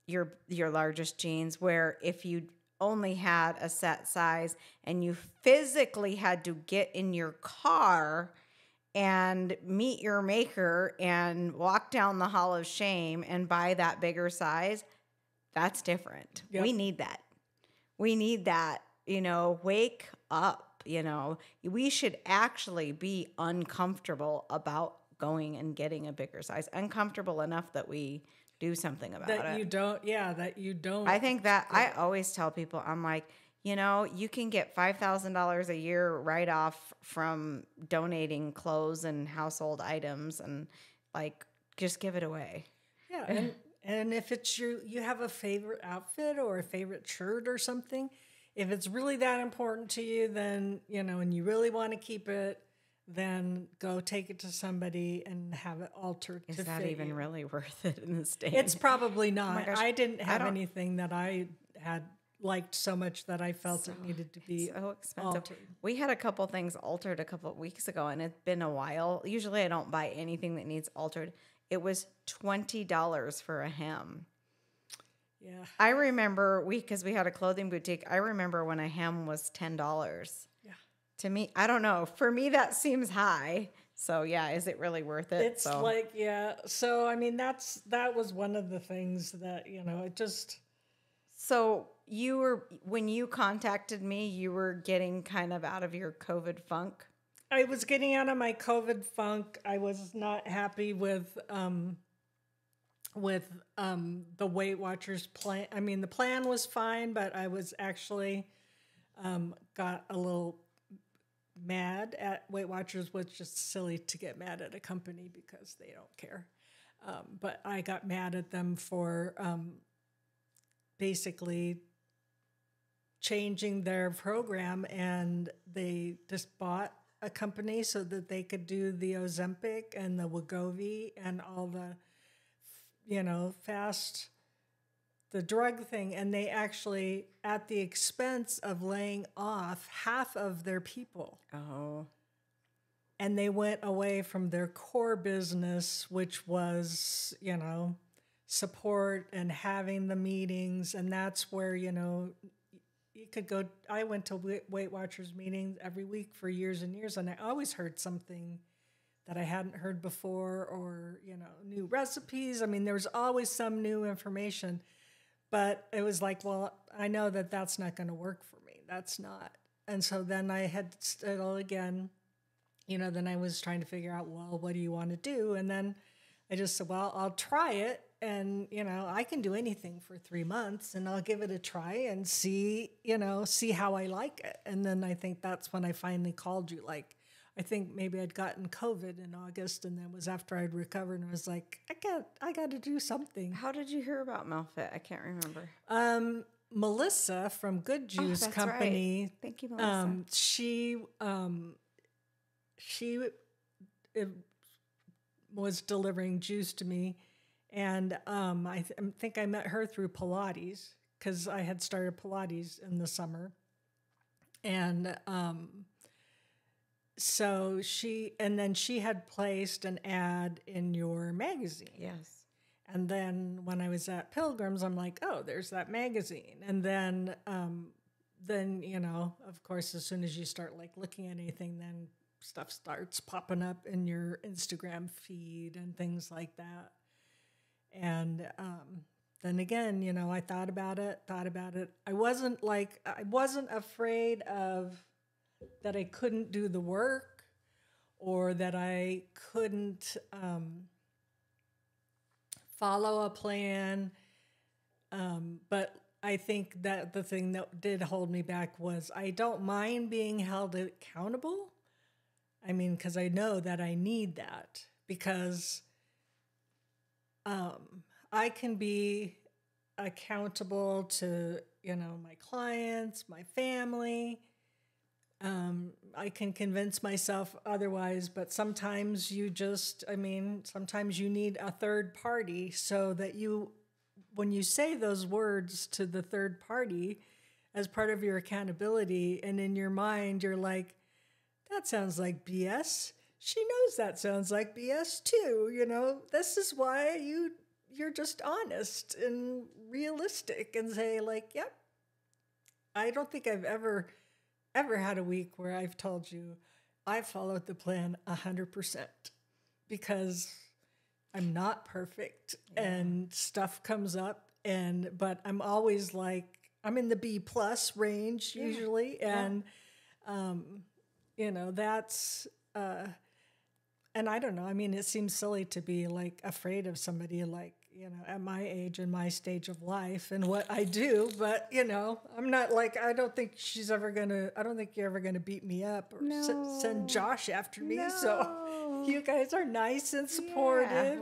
your largest jeans, where if you only had a set size and you physically had to get in your car and meet your maker and walk down the hall of shame and buy that bigger size, that's different. Yep. We need that. Wake up, we should actually be uncomfortable about going and getting a bigger size, uncomfortable enough that we do something about it. That you don't. I think that I always tell people, I'm like, you can get $5,000 a year right off from donating clothes and household items, and just give it away. Yeah. And if it's you have a favorite outfit or a favorite shirt or something, if it's really that important to you, then, and you really want to keep it, then go take it to somebody and have it altered. Is that even really worth it in this day? It's probably not. Oh my gosh, I didn't have anything that I had liked so much that I felt it needed to be so expensive. altered. We had a couple things altered a couple of weeks ago, and it's been a while. Usually I don't buy anything that needs altered. It was $20 for a hem. Yeah. I remember because we had a clothing boutique. I remember when a hem was $10. Yeah. To me, I don't know. For me, that seems high. So yeah, is it really worth it? It's yeah. So I mean, that was one of the things that it just. So when you contacted me, you were getting kind of out of your COVID funk. I was getting out of my COVID funk. I was not happy with the Weight Watchers plan. I mean, the plan was fine, but I was actually got a little mad at Weight Watchers. Was just silly to get mad at a company because they don't care. But I got mad at them for basically changing their program, and they just bought a company so that they could do the Ozempic and the Wegovy and all the, the drug thing. And they actually, at the expense of laying off half of their people. Oh. And they went away from their core business, which was, support and having the meetings. And that's where, you could go. I went to Weight Watchers meetings every week for years and years. And I always heard something that I hadn't heard before, or, new recipes. I mean, there was always some new information. But it was like, well, I know that that's not going to work for me. That's not. And so then I had still again, then I was trying to figure out, well, what do you want to do? And then I just said, well, I'll try it. And, I can do anything for 3 months, and I'll give it a try and see how I like it. And then I think that's when I finally called you. Like, I think maybe I'd gotten COVID in August, and that was after I'd recovered, and I was like, I got to do something. How did you hear about Melfit? I can't remember. Melissa from Good Juice that's Company. Right. Thank you, Melissa. She was delivering juice to me, and I think I met her through Pilates, because I had started Pilates in the summer, and so she had placed an ad in your magazine. Yes. And then when I was at Pilgrims, I'm like, oh, there's that magazine. And then of course, as soon as you start like looking at anything, then stuff starts popping up in your Instagram feed and things like that. And then again, I thought about it. I wasn't afraid of that I couldn't do the work, or that I couldn't follow a plan. But I think that the thing that did hold me back was I don't mind being held accountable. I mean, because I know that I need that, because I can be accountable to, my clients, my family. I can convince myself otherwise, but sometimes sometimes you need a third party, so that when you say those words to the third party as part of your accountability, and in your mind, you're like, that sounds like BS. She knows that sounds like BS too. This is why you're just honest and realistic and say like, yep. I don't think I've ever had a week where I've told you I followed the plan 100%, because I'm not perfect, and stuff comes up, but I'm always like, I'm in the B+ range usually. And, that's, and I don't know. I mean, it seems silly to be like afraid of somebody like, at my age and my stage of life and what I do, but I'm not like, I don't think you're ever gonna beat me up or send Josh after me. No. So you guys are nice and supportive. Yeah,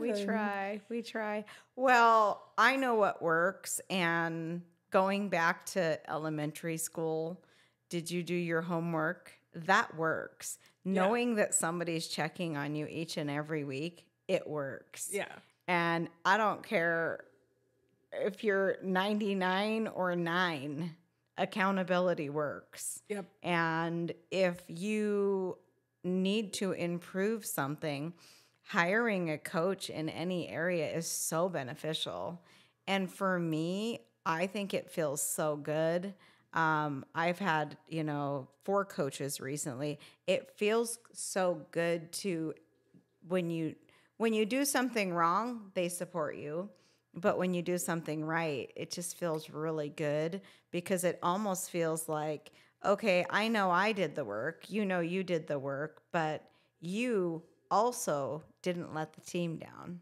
we try. Well, I know what works. And going back to elementary school, did you do your homework? That works. Knowing that somebody's checking on you each and every week, it works. Yeah. And I don't care if you're 99 or 9, accountability works. Yep. And if you need to improve something, hiring a coach in any area is so beneficial. And for me, I think it feels so good. I've had, 4 coaches recently. It feels so good to, when you do something wrong, they support you. But when you do something right, it just feels really good, because it almost feels like, okay, I know I did the work. You did the work, but you also didn't let the team down,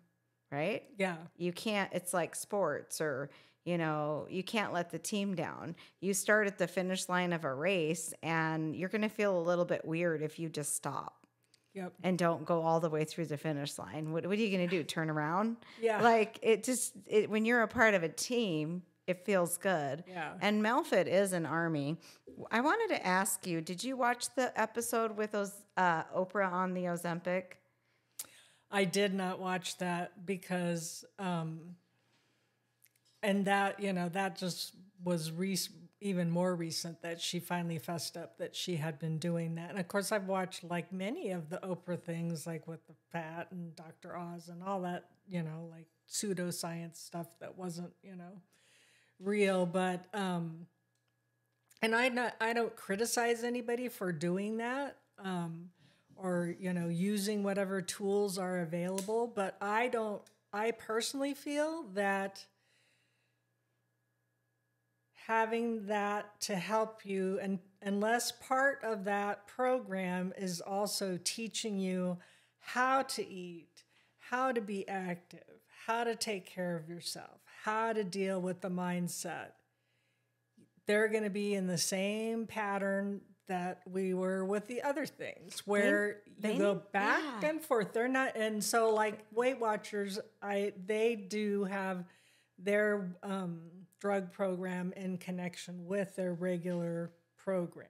right? Yeah. You can't, it's like sports, or, you can't let the team down. You start at the finish line of a race, and you're going to feel a little bit weird if you just stop. Yep. And don't go all the way through the finish line. What are you going to do? Turn around? Yeah. Like when you're a part of a team, it feels good. Yeah. And Melfit is an army. I wanted to ask you, did you watch the episode with Oprah on the Ozempic? I did not watch that because, and that, that just was even more recent that she finally fessed up that she had been doing that. And of course, I've watched like many of the Oprah things, like with the fat and Dr. Oz and all that, like pseudoscience stuff that wasn't, real. But, and I don't criticize anybody for doing that, or, using whatever tools are available. But I personally feel that having that to help you, and unless part of that program is also teaching you how to eat, how to be active, how to take care of yourself, how to deal with the mindset, they're going to be in the same pattern that we were with the other things, where you go back and forth. They're not, and so like Weight Watchers, they do have their drug program in connection with their regular program.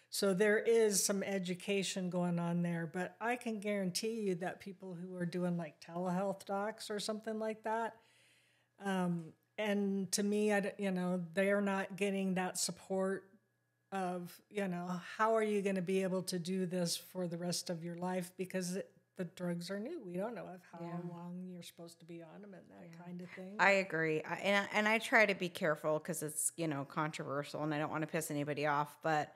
So there is some education going on there, but I can guarantee you that people who are doing like telehealth docs or something like that, and to me, they're not getting that support of, how are you going to be able to do this for the rest of your life? Because the drugs are new. We don't know how long you're supposed to be on them and that kind of thing. I agree. And I try to be careful because it's, controversial and I don't want to piss anybody off, but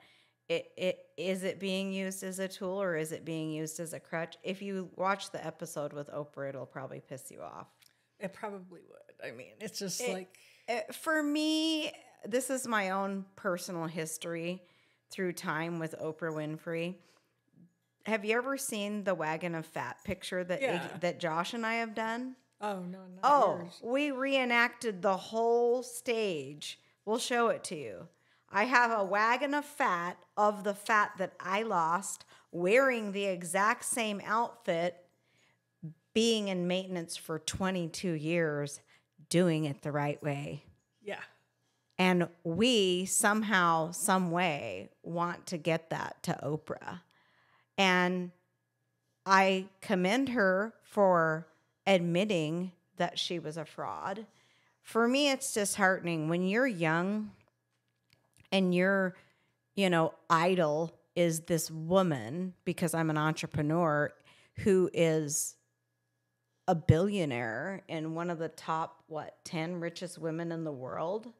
is it being used as a tool or is it being used as a crutch? If you watch the episode with Oprah, it'll probably piss you off. It probably would. I mean, it's just for me, this is my own personal history through time with Oprah Winfrey. Have you ever seen the Wagon of Fat picture that Josh and I have done? Oh, no, not yours. We reenacted the whole stage. We'll show it to you. I have a wagon of fat of the fat that I lost, wearing the exact same outfit, being in maintenance for 22 years, doing it the right way. Yeah. And we somehow, some way, want to get that to Oprah. And I commend her for admitting that she was a fraud. For me, it's disheartening when you're young and your, idol is this woman, because I'm an entrepreneur, who is a billionaire and one of the top, 10 richest women in the world.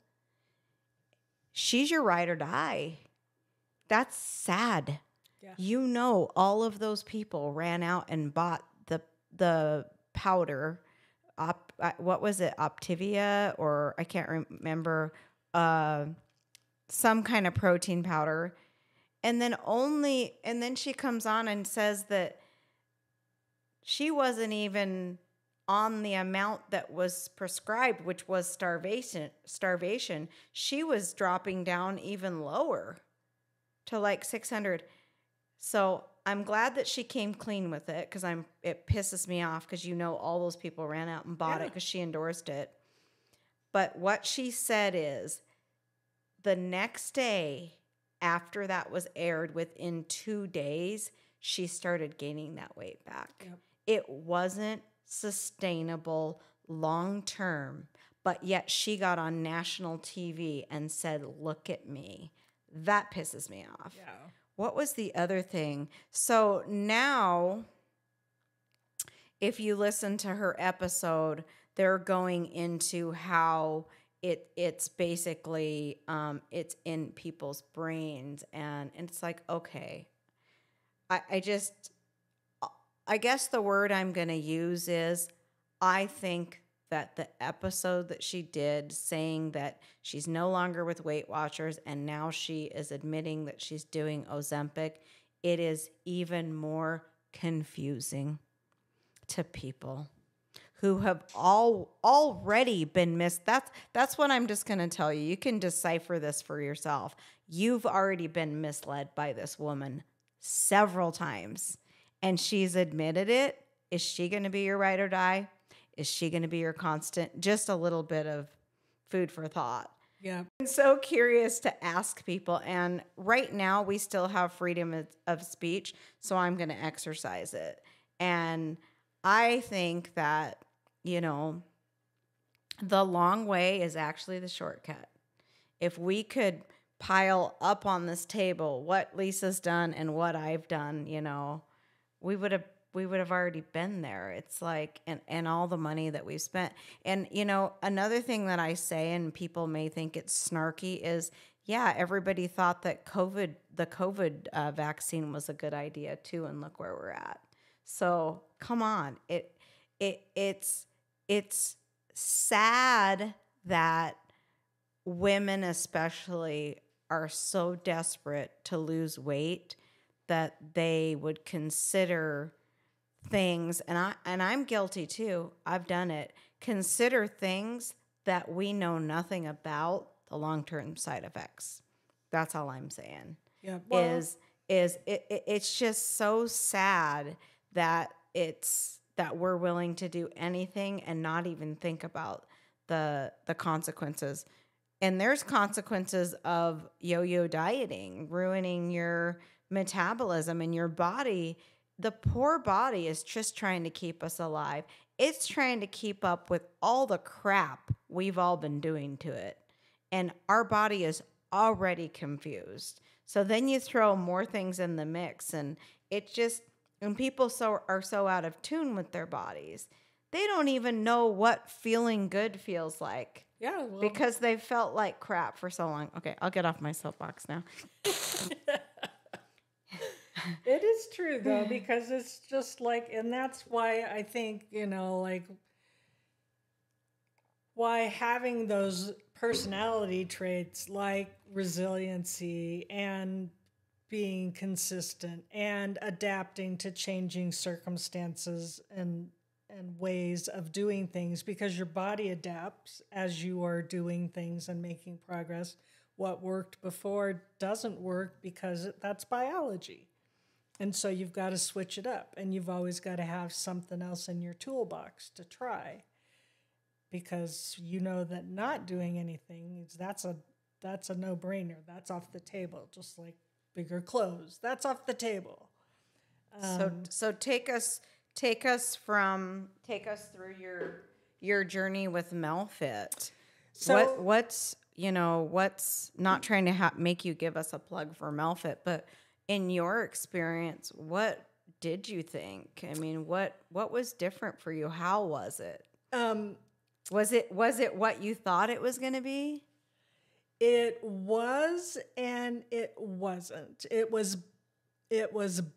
She's your ride or die. That's sad. Yeah. All of those people ran out and bought the powder. What was it? Optivia, or I can't remember. Some kind of protein powder. And then she comes on and says that she wasn't even on the amount that was prescribed, which was starvation. She was dropping down even lower to like 600. So I'm glad that she came clean with it, because it pisses me off because all those people ran out and bought it because she endorsed it. But what she said is the next day after that was aired, within 2 days, she started gaining that weight back. Yep. It wasn't sustainable long term, but yet she got on national TV and said, "Look at me." That pisses me off. Yeah. What was the other thing? So now, if you listen to her episode, they're going into how it's basically it's in people's brains, and it's like, okay, I guess the word I'm going to use is, I think that the episode that she did saying that she's no longer with Weight Watchers and now she is admitting that she's doing Ozempic, it is even more confusing to people who have already been that's what I'm just going to tell you. You can decipher this for yourself. You've already been misled by this woman several times, and she's admitted it. Is she going to be your ride or die? Is she going to be your constant? Just a little bit of food for thought. Yeah. I'm so curious to ask people. And right now, we still have freedom of speech. So I'm going to exercise it. And I think that, you know, the long way is actually the shortcut. If we could pile up on this table what Lisa's done and what I've done, you know, we would have already been there. It's like, and all the money that we've spent. And, you know, another thing that I say, and people may think it's snarky, is, yeah, everybody thought that the COVID vaccine was a good idea too. And look where we're at. So come on. It's sad that women especially are so desperate to lose weight that they would consider things, and I'm guilty too. I've done it. Consider things that we know nothing about the long-term side effects. That's all I'm saying. Yeah. Well, It's just so sad that we're willing to do anything and not even think about the consequences. And there's consequences of yo-yo dieting, ruining your metabolism and your body. The poor body is just trying to keep us alive. It's trying to keep up with all the crap we've all been doing to it. And our body is already confused. So then you throw more things in the mix, and it just, and people are so out of tune with their bodies. They don't even know what feeling good feels like. yeah. Well, Because they've felt like crap for so long. Okay, I'll get off my soapbox now. it is true though, because it's just like, and that's why I think, you know, like, why having those personality traits like resiliency and being consistent and adapting to changing circumstances and ways of doing things, because your body adapts as you are doing things and making progress. What worked before doesn't work because that's biology. And so you've got to switch it up, and you've always got to have something else in your toolbox to try, because you know that not doing anything that's a no-brainer. That's off the table, just like bigger clothes. That's off the table. So take us through your journey with Melfit. So What's not trying to make you give us a plug for Melfit, but in your experience, what did you think? I mean, what was different for you? How was it? Was it what you thought it was going to be? It was, and it wasn't. It was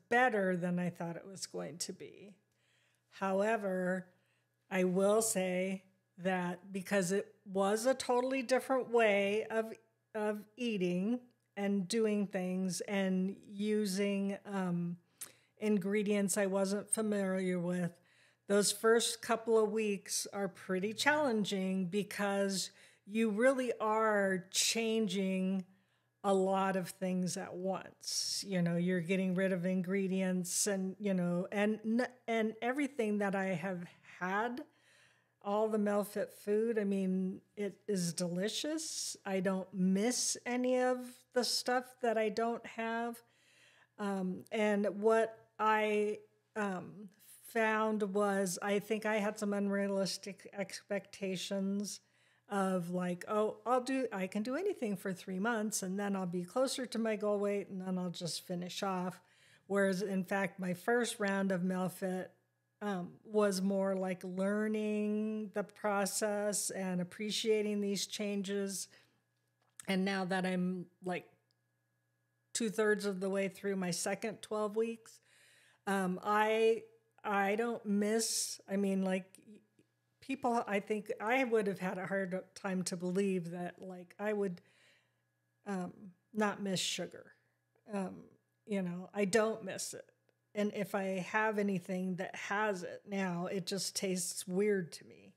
better than I thought it was going to be. However, I will say that because it was a totally different way of eating and doing things and using ingredients I wasn't familiar with, those first couple of weeks are pretty challenging, because you really are changing a lot of things at once. You know, you're getting rid of ingredients, and, you know, and everything that I have had, all the Melfit food, I mean, it is delicious. I don't miss any of the stuff that I don't have. And what I found was, I think I had some unrealistic expectations of like, oh, I can do anything for 3 months, and then I'll be closer to my goal weight, and then I'll just finish off. Whereas in fact, my first round of Melfit was more like learning the process and appreciating these changes. And now that I'm like 2/3 of the way through my second 12 weeks, I don't miss, I mean, like, people, I think I would have had a hard time to believe that, like, I would not miss sugar. You know, I don't miss it. And if I have anything that has it now, it just tastes weird to me.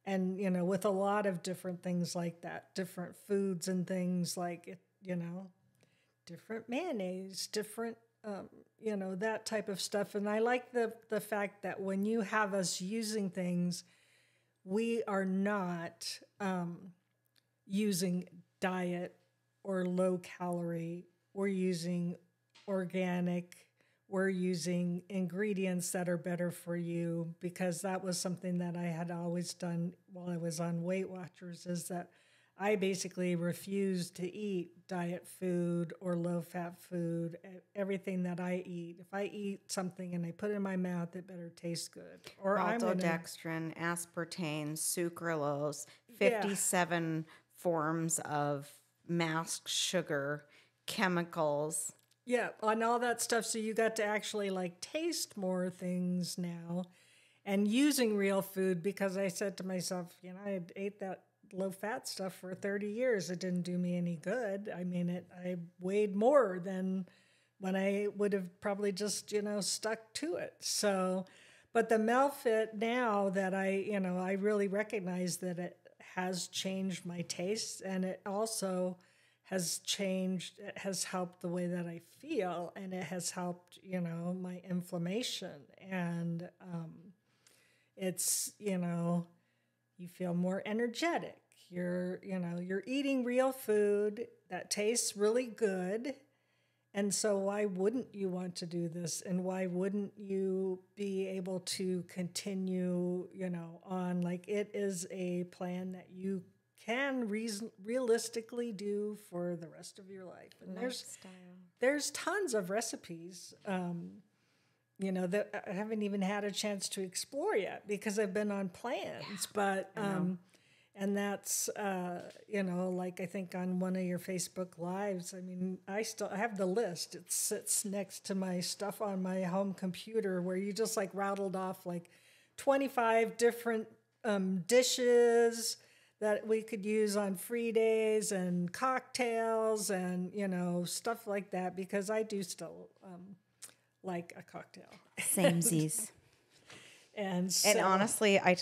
And, you know, with a lot of different things like that, different foods and things like it, you know, different mayonnaise, different, you know, that type of stuff. And I like the fact that when you have us using things, we are not using diet or low calorie. We're using organic. We're using ingredients that are better for you, because that was something that I had always done while I was on Weight Watchers, is that I basically refused to eat diet food or low-fat food. Everything that I eat, if I eat something and I put it in my mouth, it better taste good. Or Maltodextrin, aspartame, sucralose, yeah, 57 forms of masked sugar, chemicals. yeah, on all that stuff. So you got to actually like taste more things now, and using real food, because I said to myself, I had ate that low fat stuff for 30 years. It didn't do me any good. I mean, I weighed more than when I would have probably just, stuck to it. So, but the Melfit now that I really recognize that it has changed my taste, and it also has changed, it has helped the way that I feel, and it has helped, my inflammation. And it's, you feel more energetic. You're eating real food that tastes really good. And so why wouldn't you want to do this? And why wouldn't you be able to continue, on? Like, it is a plan that you can realistically do for the rest of your life. And there's tons of recipes, that I haven't even had a chance to explore yet, because I've been on plans. But and that's like I think on one of your Facebook Lives, I mean, I have the list. It sits next to my stuff on my home computer, where you just like rattled off like 25 different dishes that we could use on free days, and cocktails, and stuff like that, because I do still like a cocktail. Samesies. And honestly, I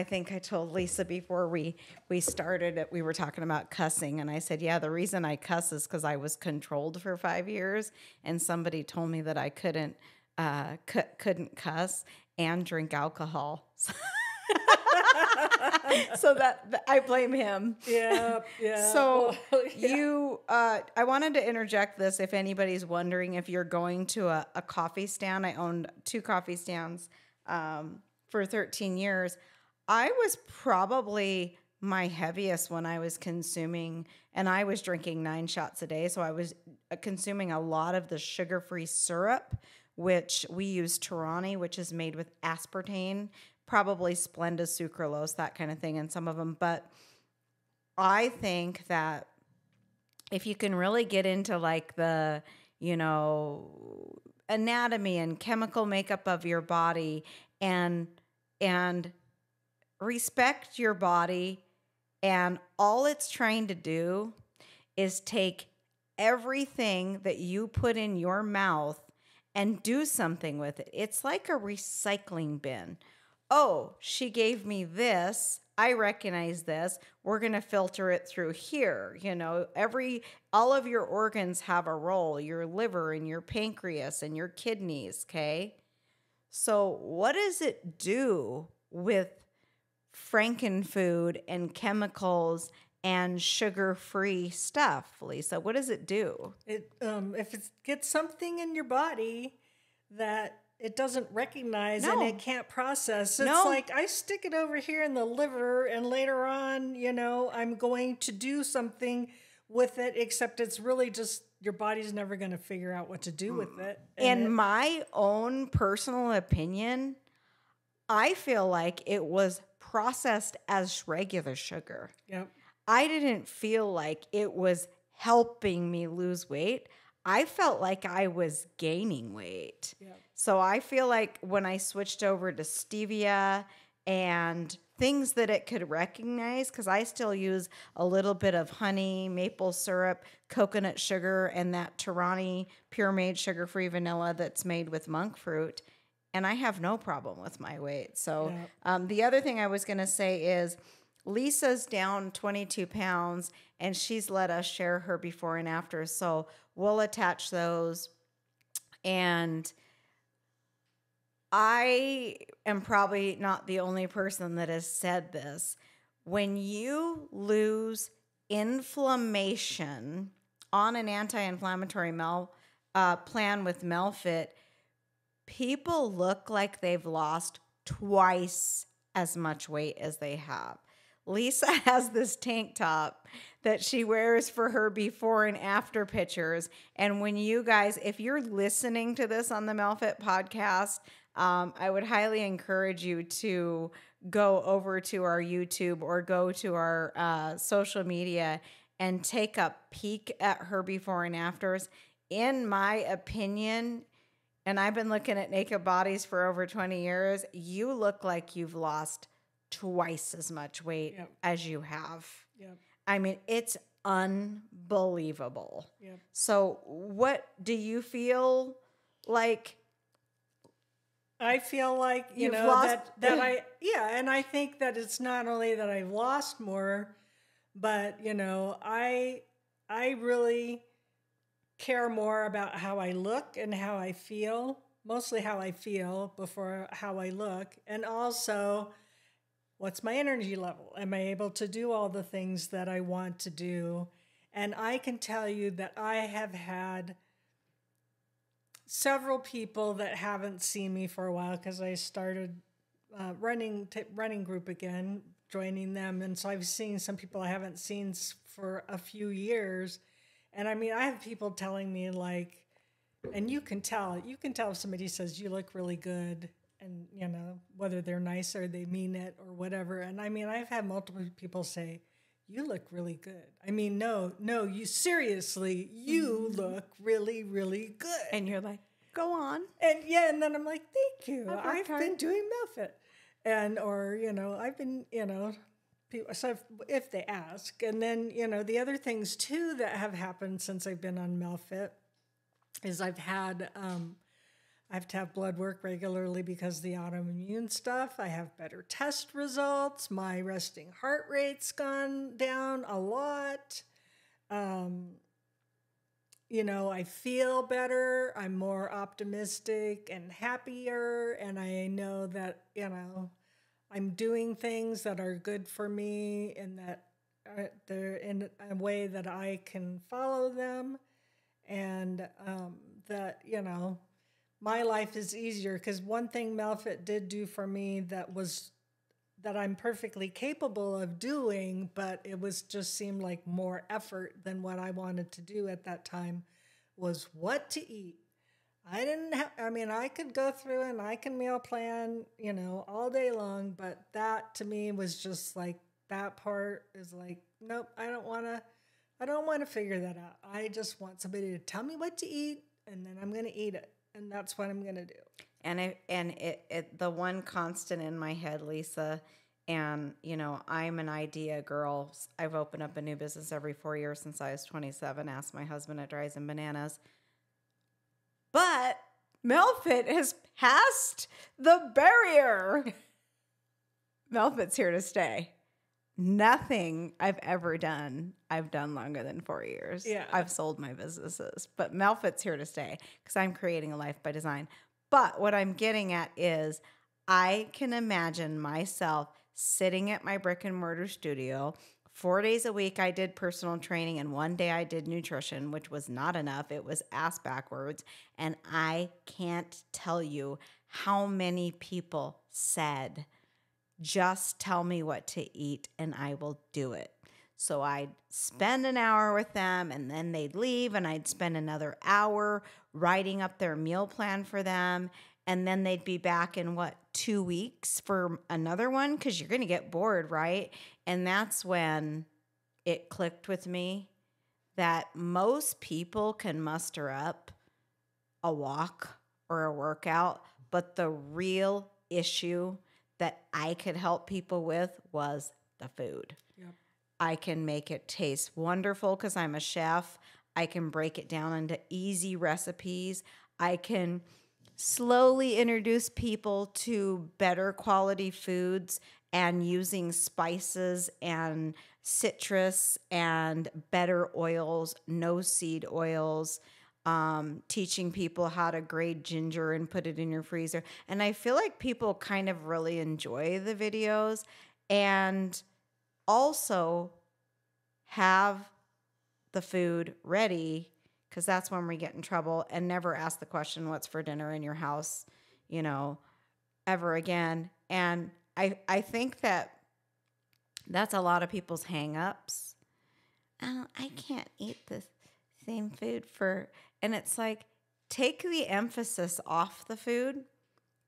think I told Lisa before we started it, we were talking about cussing, and I said, yeah, the reason I cuss is because I was controlled for 5 years, and somebody told me that I couldn't cuss and drink alcohol. So that I blame him. Yeah. So I wanted to interject this. If anybody's wondering, if you're going to a coffee stand, I owned 2 coffee stands for 13 years. I was probably my heaviest when I was consuming, and I was drinking 9 shots a day. So I was consuming a lot of the sugar-free syrup, which we use Torani, which is made with aspartame, probably Splenda sucralose, that kind of thing in some of them. But I think that if you can really get into like the, anatomy and chemical makeup of your body, and respect your body, and all it's trying to do is take everything that you put in your mouth and do something with it. It's like a recycling bin. Oh, she gave me this. I recognize this. We're going to filter it through here. All of your organs have a role, your liver and your pancreas and your kidneys, okay? So what does it do with frankenfood and chemicals and sugar-free stuff, Lisa? What does it do? If it gets something in your body that it doesn't recognize and it can't process, it's like I stick it over here in the liver, and later on, I'm going to do something with it, except it's really just your body's never going to figure out what to do with it. In my own personal opinion, I feel like it was processed as regular sugar. Yep. I didn't feel like it was helping me lose weight. I felt like I was gaining weight. Yep. So I feel like when I switched over to stevia and things that it could recognize, because I still use a little bit of honey, maple syrup, coconut sugar, and that Torani pure made sugar-free vanilla that's made with monk fruit, and I have no problem with my weight. So the other thing I was going to say is Lisa's down 22 pounds, and she's let us share her before and after, so we'll attach those. And I am probably not the only person that has said this. When you lose inflammation on an anti-inflammatory plan with Melfit, people look like they've lost twice as much weight as they have. Lisa has this tank top that she wears for her before and after pictures. And when you guys, if you're listening to this on the Melfit podcast, I would highly encourage you to go over to our YouTube or go to our social media and take a peek at her before and afters. In my opinion, and I've been looking at naked bodies for over 20 years, you look like you've lost twice as much weight as you have. Yep. I mean, it's unbelievable. Yep. So what do you feel like? I feel like, You've lost- and I think that it's not only that I've lost more, but, I really care more about how I look and how I feel, mostly how I feel before how I look. And also, what's my energy level? Am I able to do all the things that I want to do? And I can tell you that I have had several people that haven't seen me for a while because I started running group again, joining them. And so I've seen some people I haven't seen for a few years. And I mean, I have people telling me like, and you can tell if somebody says you look really good, and whether they're nice or they mean it or whatever. And I mean, I've had multiple people say, you look really good. I mean, no, you seriously, you look really, really good. And you're like, go on. And then I'm like, thank you. I've been doing Melfit. I've been, people, so if they ask. And then, the other things too that have happened since I've been on Melfit is I've had, I have to have blood work regularly because of the autoimmune stuff. I have better test results. My resting heart rate's gone down a lot. I feel better. I'm more optimistic and happier. And I know that, I'm doing things that are good for me and that they're in a way that I can follow them. And that, my life is easier, because one thing Melfit did do for me that I'm perfectly capable of doing, but it was just seemed like more effort than what I wanted to do at that time, was what to eat. I could go through and I can meal plan, all day long, but that to me was just like, that part is like, nope, I don't want to figure that out. I just want somebody to tell me what to eat, and then I'm going to eat it. And that's what I'm going to do. And the one constant in my head, Lisa, and, I'm an idea girl. I've opened up a new business every 4 years since I was 27. Asked my husband at Dries and Bananas. But Melfit has passed the barrier. Melfit's here to stay. Nothing I've ever done, I've done longer than 4 years. Yeah. I've sold my businesses, but Melfit's here to stay because I'm creating a life by design. But what I'm getting at is I can imagine myself sitting at my brick and mortar studio. 4 days a week I did personal training, and 1 day I did nutrition, which was not enough. It was ass backwards. And I can't tell you how many people said, just tell me what to eat and I will do it. So I'd spend an hour with them and then they'd leave, and I'd spend another hour writing up their meal plan for them. And then they'd be back in 2 weeks for another one, because you're going to get bored, right? And that's when it clicked with me that most people can muster up a walk or a workout, but the real issue that I could help people with was the food. Yep. I can make it taste wonderful because I'm a chef. I can break it down into easy recipes. I can slowly introduce people to better quality foods and using spices and citrus and better oils, no seed oils, teaching people how to grate ginger and put it in your freezer. And I feel like people kind of really enjoy the videos, and also have the food ready, because that's when we get in trouble, and never ask the question, what's for dinner in your house, you know, ever again. And I think that's a lot of people's hang-ups. Oh, I can't eat the same food for, and it's like, take the emphasis off the food.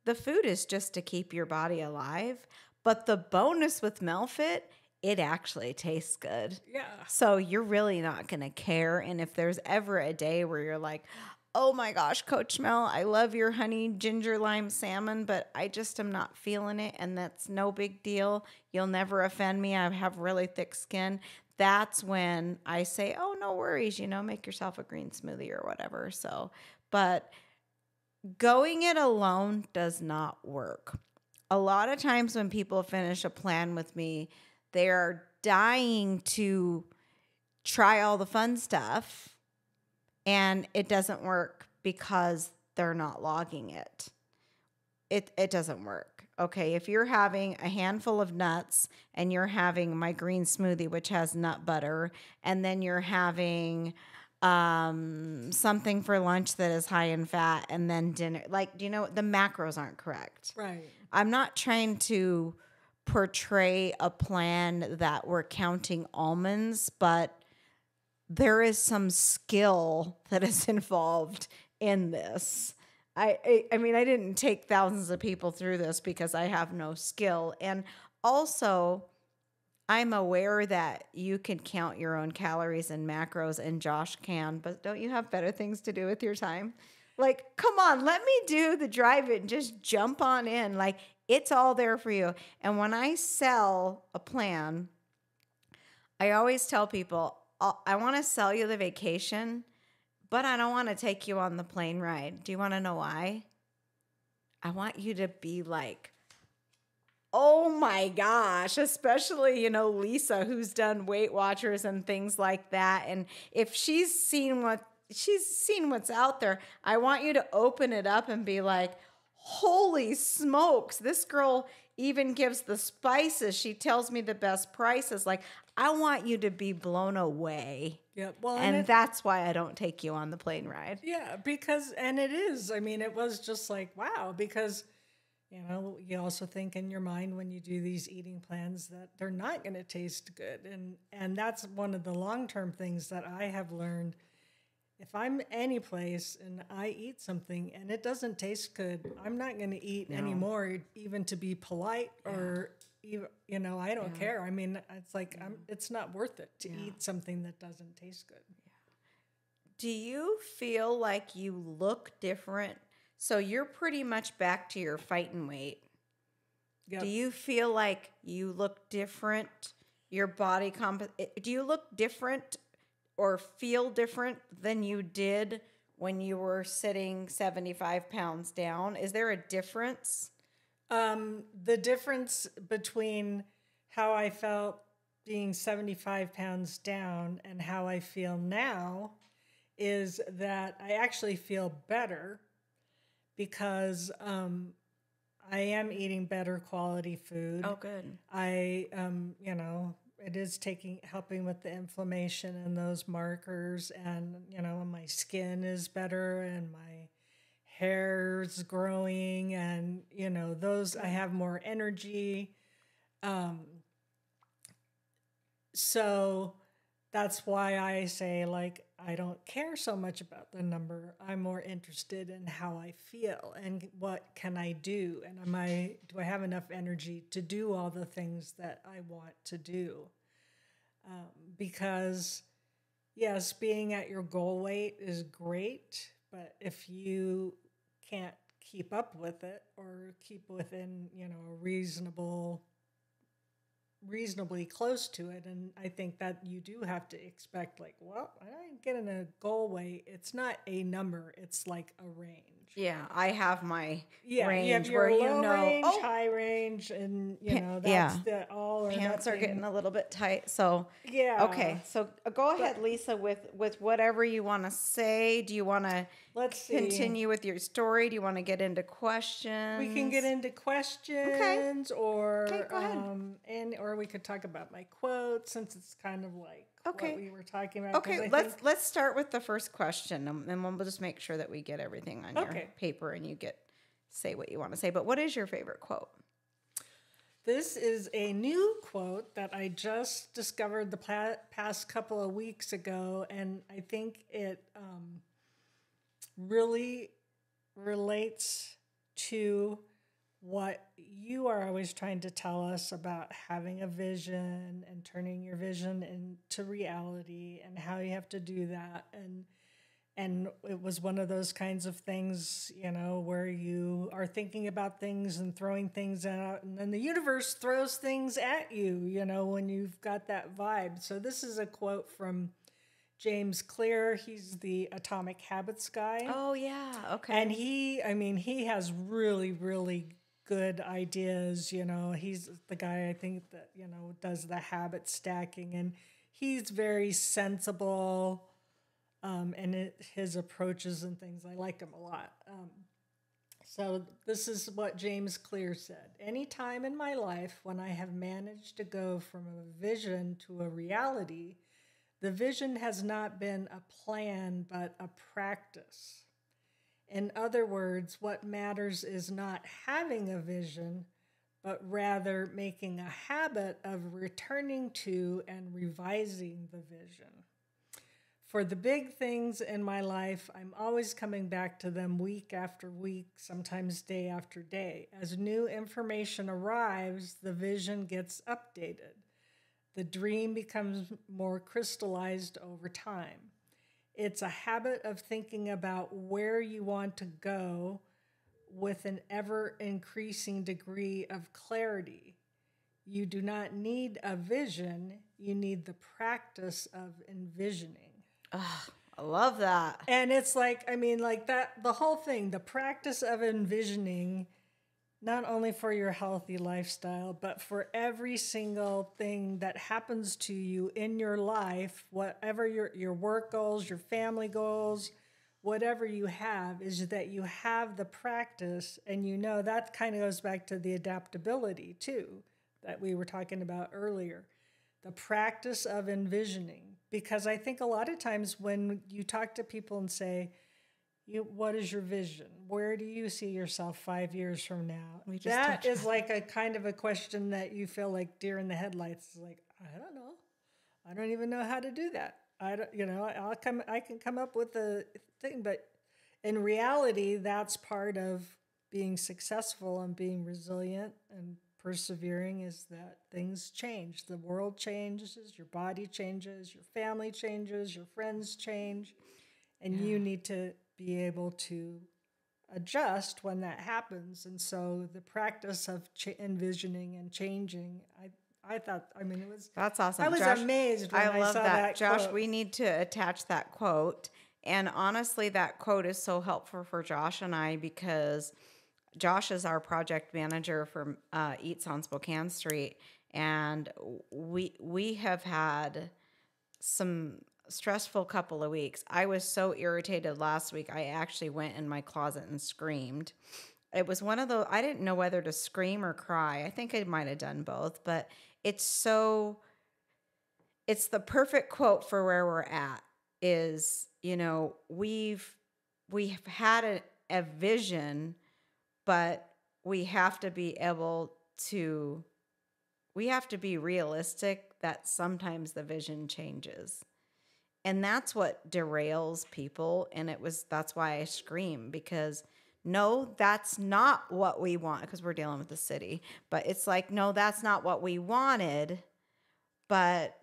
The food is just to keep your body alive. But the bonus with Melfit, it actually tastes good. Yeah. So you're really not going to care. And if there's ever a day where you're like, oh my gosh, Coach Mel, I love your honey ginger lime salmon, but I just am not feeling it, and that's no big deal. You'll never offend me. I have really thick skin. That's when I say, oh, no worries, you know, make yourself a green smoothie or whatever. So, but going it alone does not work. A lot of times when people finish a plan with me, they are dying to try all the fun stuff, and it doesn't work because they're not logging it. It doesn't work. Okay, if you're having a handful of nuts and you're having my green smoothie, which has nut butter, and then you're having something for lunch that is high in fat, and then dinner, like, do you know, the macros aren't correct. Right. I'm not trying to portray a plan that we're counting almonds, but there is some skill that is involved in this. I mean, I didn't take thousands of people through this because I have no skill. And also, I'm aware that you can count your own calories and macros, and Josh can, but don't you have better things to do with your time? Like, come on, let me do the drive it and just jump on in. Like, it's all there for you. And when I sell a plan, I always tell people, I want to sell you the vacation, but I don't want to take you on the plane ride. Do you want to know why? I want you to be like, oh my gosh, especially, you know, Lisa, who's done Weight Watchers and things like that. And if she's seen what's out there, I want you to open it up and be like, holy smokes, this girl even gives the spices. She tells me the best prices. Like, I want you to be blown away. Yeah. Well, and that's why I don't take you on the plane ride. Yeah, because, and it is, I mean, it was just like, wow, because, you know, you also think in your mind when you do these eating plans that they're not going to taste good. And that's one of the long-term things that I have learned. If I'm any place and I eat something and it doesn't taste good, I'm not going to eat anymore, even to be polite or even, you know, I don't care. I mean, it's like, it's not worth it to eat something that doesn't taste good. Do you feel like you look different? So you're pretty much back to your fighting weight. Yep. Do you feel like you look different? Your body do you look different or feel different than you did when you were sitting 75 pounds down? Is there a difference? The difference between how I felt being 75 pounds down and how I feel now is that I actually feel better because I am eating better quality food. Oh, good. I, you know, it is helping with the inflammation and those markers, and, you know, my skin is better and my hair's growing, and, you know, I have more energy. So that's why I say, like, I don't care so much about the number. I'm more interested in how I feel and what can I do, and do I have enough energy to do all the things that I want to do? Because yes, being at your goal weight is great, but if you can't keep up with it or keep within, you know, a reasonably close to it, and I think that you do have to expect, like, well, I'm getting a goal weight. It's not a number, it's like a range. Yeah, I have my range you have your where, low you know, range, high range, and, you know, that's the all or pants nothing. are getting a little bit tight. So yeah. Okay, so go ahead, Lisa, with whatever you want to say. Do you want to continue with your story? Do you want to get into questions? We can get into questions, or go ahead. or we could talk about my quote, since it's kind of like what we were talking about. Okay, let's start with the first question, and we'll just make sure that we get everything on your paper and you say what you want to say. But what is your favorite quote? This is a new quote that I just discovered the past couple of weeks ago, and I think it really relates to what you are always trying to tell us about having a vision and turning your vision into reality and how you have to do that. And it was one of those kinds of things, where you are thinking about things and throwing things out, and then the universe throws things at you, when you've got that vibe. So this is a quote from James Clear. He's the Atomic Habits guy. Oh, yeah. Okay. And he has really, really good ideas. He's the guy, I think, that, does the habit stacking, and he's very sensible. And his approaches and things, I like him a lot. So this is what James Clear said. Any time in my life when I have managed to go from a vision to a reality, the vision has not been a plan, but a practice. In other words, what matters is not having a vision, but rather making a habit of returning to and revising the vision. For the big things in my life, I'm always coming back to them week after week, sometimes day after day. As new information arrives, the vision gets updated. The dream becomes more crystallized over time. It's a habit of thinking about where you want to go with an ever-increasing degree of clarity. You do not need a vision, you need the practice of envisioning. Oh, I love that. And it's that, the whole thing, the practice of envisioning, not only for your healthy lifestyle, but for every single thing that happens to you in your life, whatever your work goals, your family goals, whatever you have, is that you have the practice, and that kind of goes back to the adaptability too, that we were talking about earlier. The practice of envisioning. Because I think a lot of times when you talk to people and say, what is your vision? Where do you see yourself 5 years from now? That is like a kind of a question that you feel like deer in the headlights. It's like, I don't know. I don't even know how to do that. I can come up with a thing, but in reality, that's part of being successful and being resilient and persevering, is that things change. The world changes, your body changes, your family changes, your friends change, and you need to be able to adjust when that happens. And so the practice of envisioning and changing, I thought, it was... That's awesome. I was amazed when I saw that Josh, quote. we need to attach that quote. And honestly, that quote is so helpful for Josh and I, because Josh is our project manager for Eats on Spokane Street, and we have had some stressful couple of weeks. I was so irritated last week, I actually went in my closet and screamed. It was one of those, I didn't know whether to scream or cry. I think I might have done both, but it's the perfect quote for where we're at. Is, we've had a vision, but we have to be realistic that sometimes the vision changes. And that's what derails people. And that's why I scream, because no, that's not what we want, because we're dealing with the city. But it's like, no, that's not what we wanted. But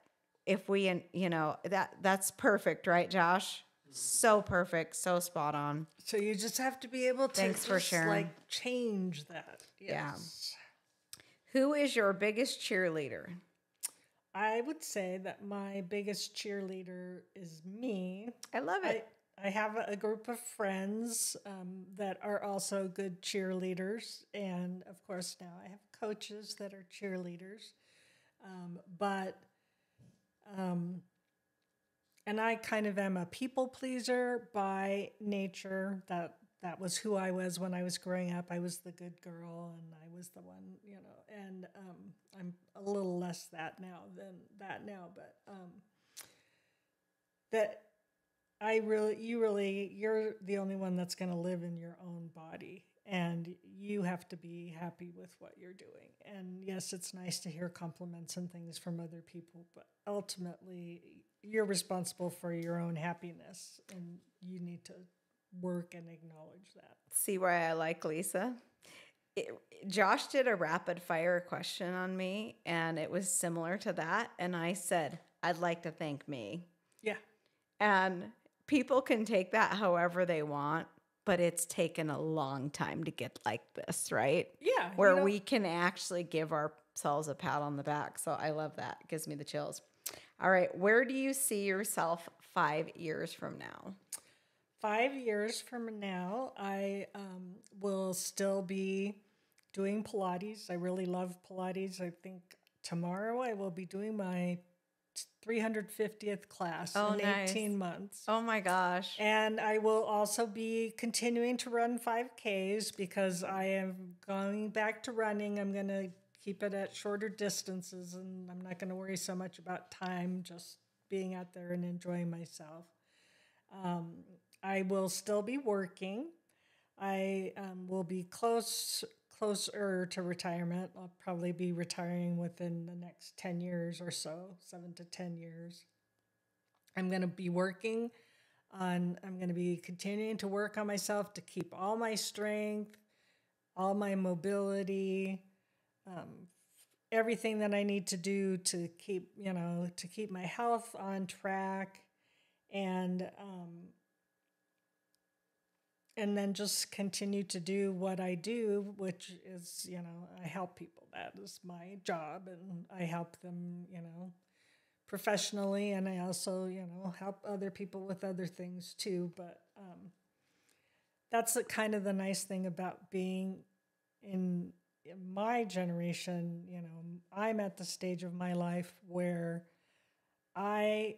if we, that's perfect, right, Josh? So perfect, so spot on. So you just have to be able to Thanks for sharing. Change that. Yes. Yeah. Who is your biggest cheerleader? I would say that my biggest cheerleader is me. I love it. I have a group of friends that are also good cheerleaders. And of course, now I have coaches that are cheerleaders. And I kind of am a people pleaser by nature. That was who I was when I was growing up. I was the good girl, and I was the one, and I'm a little less than that now. But that you're the only one that's going to live in your own body, and you have to be happy with what you're doing. And yes, it's nice to hear compliments and things from other people, but ultimately you're responsible for your own happiness, and you need to work and acknowledge that. See why I like Lisa? It, Josh did a rapid fire question on me, and it was similar to that. And I said, I'd like to thank me. Yeah. And people can take that however they want, but it's taken a long time to get like this, right? Yeah. Where we can actually give ourselves a pat on the back. So I love that. It gives me the chills. All right. Where do you see yourself 5 years from now? 5 years from now, I will still be doing Pilates. I really love Pilates. I think tomorrow I will be doing my 350th class in nice. 18 months. Oh my gosh. And I will also be continuing to run 5Ks because I am going back to running. I'm going to keep it at shorter distances, and I'm not going to worry so much about time, just being out there and enjoying myself. I will still be working. I will be closer to retirement. I'll probably be retiring within the next 10 years or so, 7 to 10 years. I'm going to be I'm going to be continuing to work on myself to keep all my strength, all my mobility, everything that I need to do to keep my health on track, and then just continue to do what I do, which is, I help people. That is my job, and I help them, professionally, and I also, help other people with other things too. But that's kind of the nice thing about being in my generation. I'm at the stage of my life where I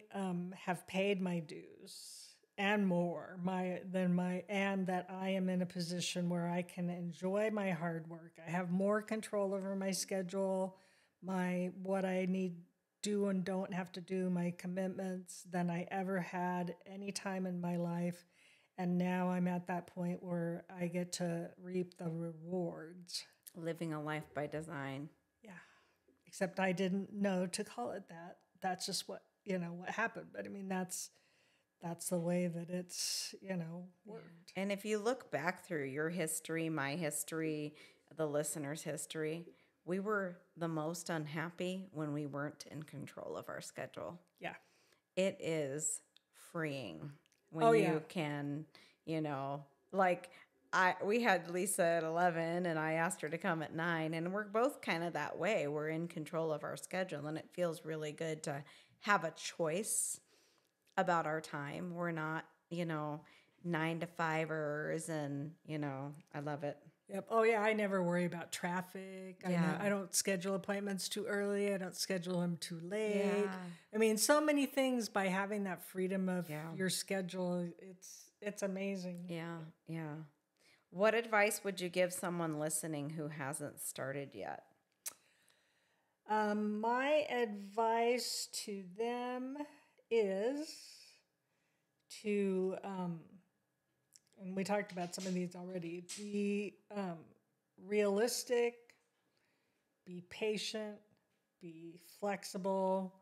have paid my dues and more, and that I am in a position where I can enjoy my hard work. I have more control over my schedule, what I need do and don't have to do, my commitments, than I ever had any time in my life. And now I'm at that point where I get to reap the rewards. Living a life by design. Yeah. Except I didn't know to call it that. That's just what happened. But I mean, that's the way that it's, worked. And if you look back through your history, my history, the listener's history, we were the most unhappy when we weren't in control of our schedule. Yeah. It is freeing when you can, we had Lisa at 11 and I asked her to come at 9, and we're both kind of that way. We're in control of our schedule, and it feels really good to have a choice about our time. We're not, 9 to 5ers, and, I love it. Yep. Oh yeah. I never worry about traffic. Yeah. I don't schedule appointments too early. I don't schedule them too late. Yeah. I mean, so many things by having that freedom of your schedule. It's amazing. Yeah. Yeah. What advice would you give someone listening who hasn't started yet? My advice to them is to, and we talked about some of these already, be realistic, be patient, be flexible,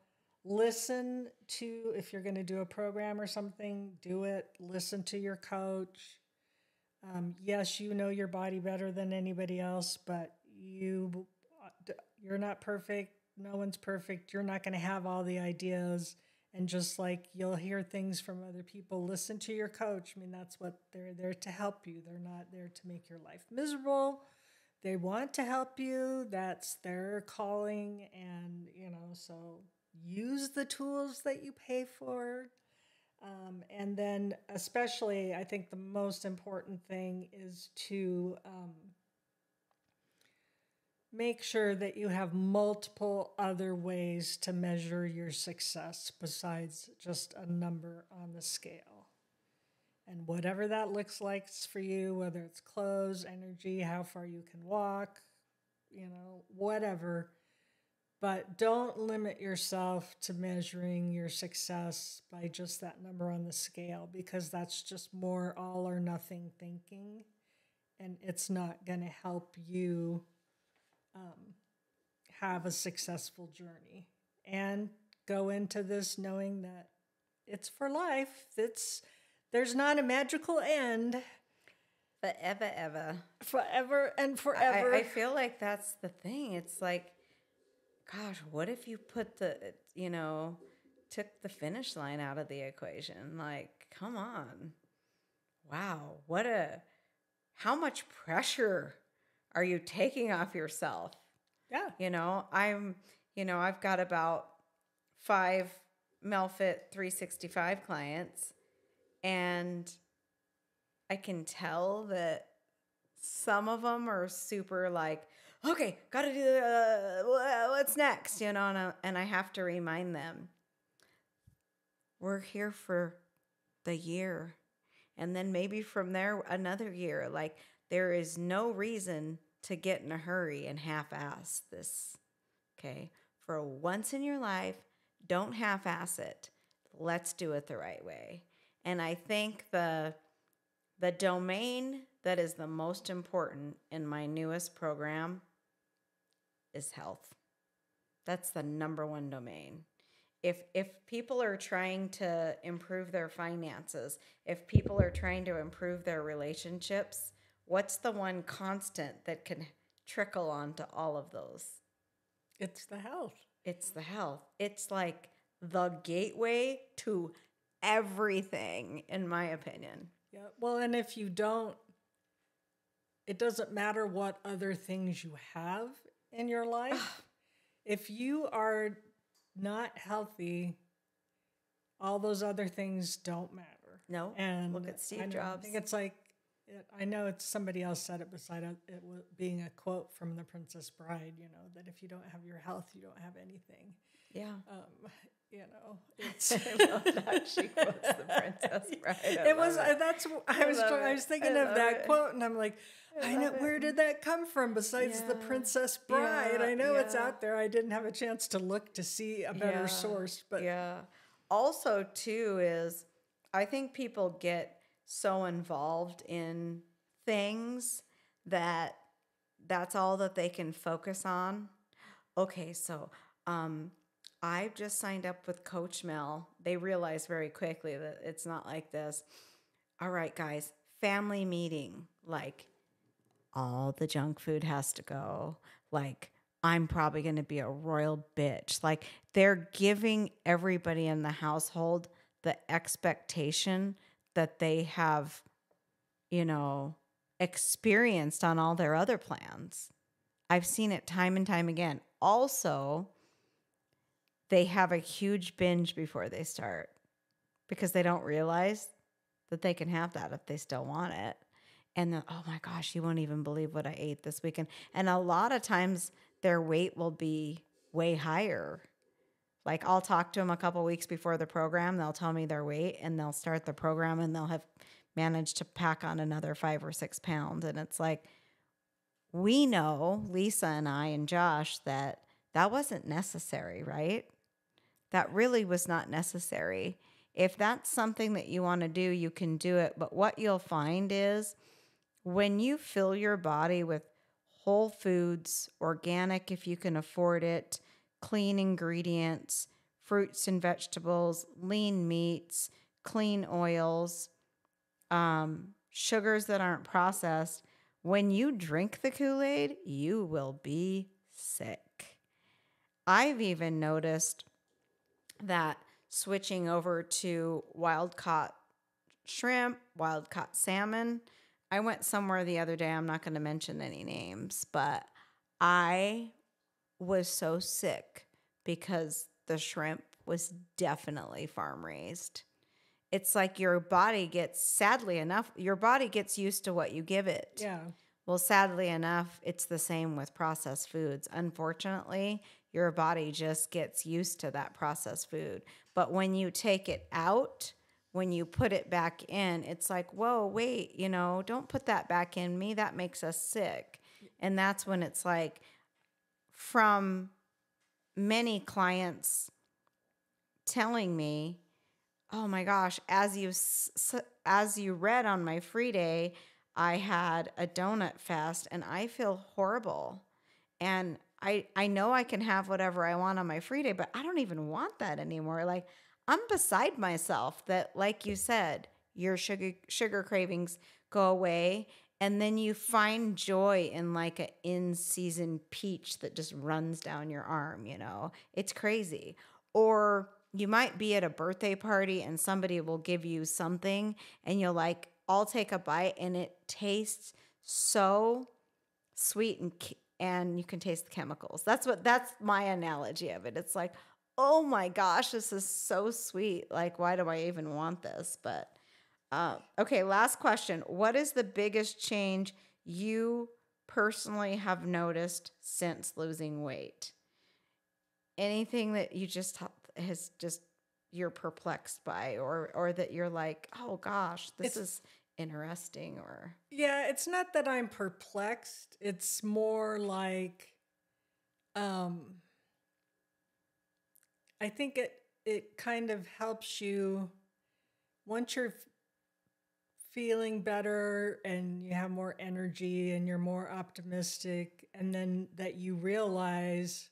listen to, if you're going to do a program or something, do it, listen to your coach. Yes, you know your body better than anybody else, but you're not perfect. No one's perfect. You're not going to have all the ideas. And just like you'll hear things from other people, listen to your coach. I mean, that's what they're there to help you. They're not there to make your life miserable. They want to help you. That's their calling. And, so use the tools that you pay for. And then especially, I think the most important thing is to make sure that you have multiple other ways to measure your success besides just a number on the scale. And whatever that looks like for you, whether it's clothes, energy, how far you can walk, whatever, But don't limit yourself to measuring your success by just that number on the scale, because that's just more all or nothing thinking. And it's not going to help you have a successful journey and go into this knowing that it's for life. There's not a magical end. Forever, ever. Forever and forever. I feel like that's the thing. It's like, gosh, what if you put took the finish line out of the equation? Like, come on. Wow. How much pressure are you taking off yourself? Yeah. I've got about 5 Melfit 365 clients, and I can tell that some of them are super like, okay, got to do what's next, and I have to remind them, we're here for the year, and then maybe from there another year. Like, there is no reason to get in a hurry and half-ass this. Okay, for once in your life, don't half-ass it. Let's do it the right way. And I think the domain that is the most important in my newest program is health. That's the number one domain. If people are trying to improve their finances, if people are trying to improve their relationships, what's the one constant that can trickle onto all of those? It's the health. It's the health. It's like the gateway to everything, in my opinion. Yeah. Well, and if you don't, it doesn't matter what other things you have in your life. If you are not healthy, all those other things don't matter. No. And look at Steve Jobs. I think it's like, I know it's somebody else said it beside it being a quote from The Princess Bride, that if you don't have your health, you don't have anything. Yeah. It's I love that she quotes The Princess Bride. I was thinking of that quote, and I'm like, I know, where did that come from besides The Princess Bride? I know it's out there. I didn't have a chance to look to see a better source, but also too is, I think people get so involved in things that's all that they can focus on. Okay, so I've just signed up with Coach Mel. They realize very quickly that it's not like this. All right, guys, family meeting. Like, all the junk food has to go. Like, I'm probably going to be a royal bitch. Like, they're giving everybody in the household the expectation that they have, experienced on all their other plans. I've seen it time and time again. Also, they have a huge binge before they start because they don't realize that they can have that if they still want it. And then, oh my gosh, you won't even believe what I ate this weekend. And a lot of times their weight will be way higher. Like, I'll talk to them a couple weeks before the program. They'll tell me their weight, and they'll start the program, and they'll have managed to pack on another 5 or 6 pounds. And it's like, we know, Lisa and I and Josh, that wasn't necessary, right? That really was not necessary. If that's something that you want to do, you can do it. But what you'll find is, when you fill your body with whole foods, organic if you can afford it, clean ingredients, fruits and vegetables, lean meats, clean oils, sugars that aren't processed, when you drink the Kool-Aid, you will be sick. I've even noticed that switching over to wild-caught shrimp, wild-caught salmon, I went somewhere the other day, I'm not going to mention any names, but I was so sick because the shrimp was definitely farm raised. It's like your body gets used to what you give it. Yeah. Well, sadly enough, it's the same with processed foods. Unfortunately, your body just gets used to that processed food. But when you take it out, when you put it back in, it's like, whoa, wait, don't put that back in me. That makes us sick. And that's when it's like, from many clients telling me, "Oh my gosh, as you read on my free day, I had a donut fast and I feel horrible. And I know I can have whatever I want on my free day, but I don't even want that anymore. Like I'm beside myself that like you said, your sugar cravings go away and then you find joy in like a in-season peach that just runs down your arm, you know. It's crazy. Or you might be at a birthday party and somebody will give you something and you'll like, I'll take a bite and it tastes so sweet and you can taste the chemicals. That's my analogy of it. It's like, oh my gosh, this is so sweet. Like, why do I even want this? But okay, last question. What is the biggest change you personally have noticed since losing weight? Anything that you just has just you're perplexed by or that you're like, oh gosh, this is interesting or Yeah, it's not that I'm perplexed. It's more like I think it kind of helps you once you're feeling better and you have more energy and you're more optimistic, and then that you realize,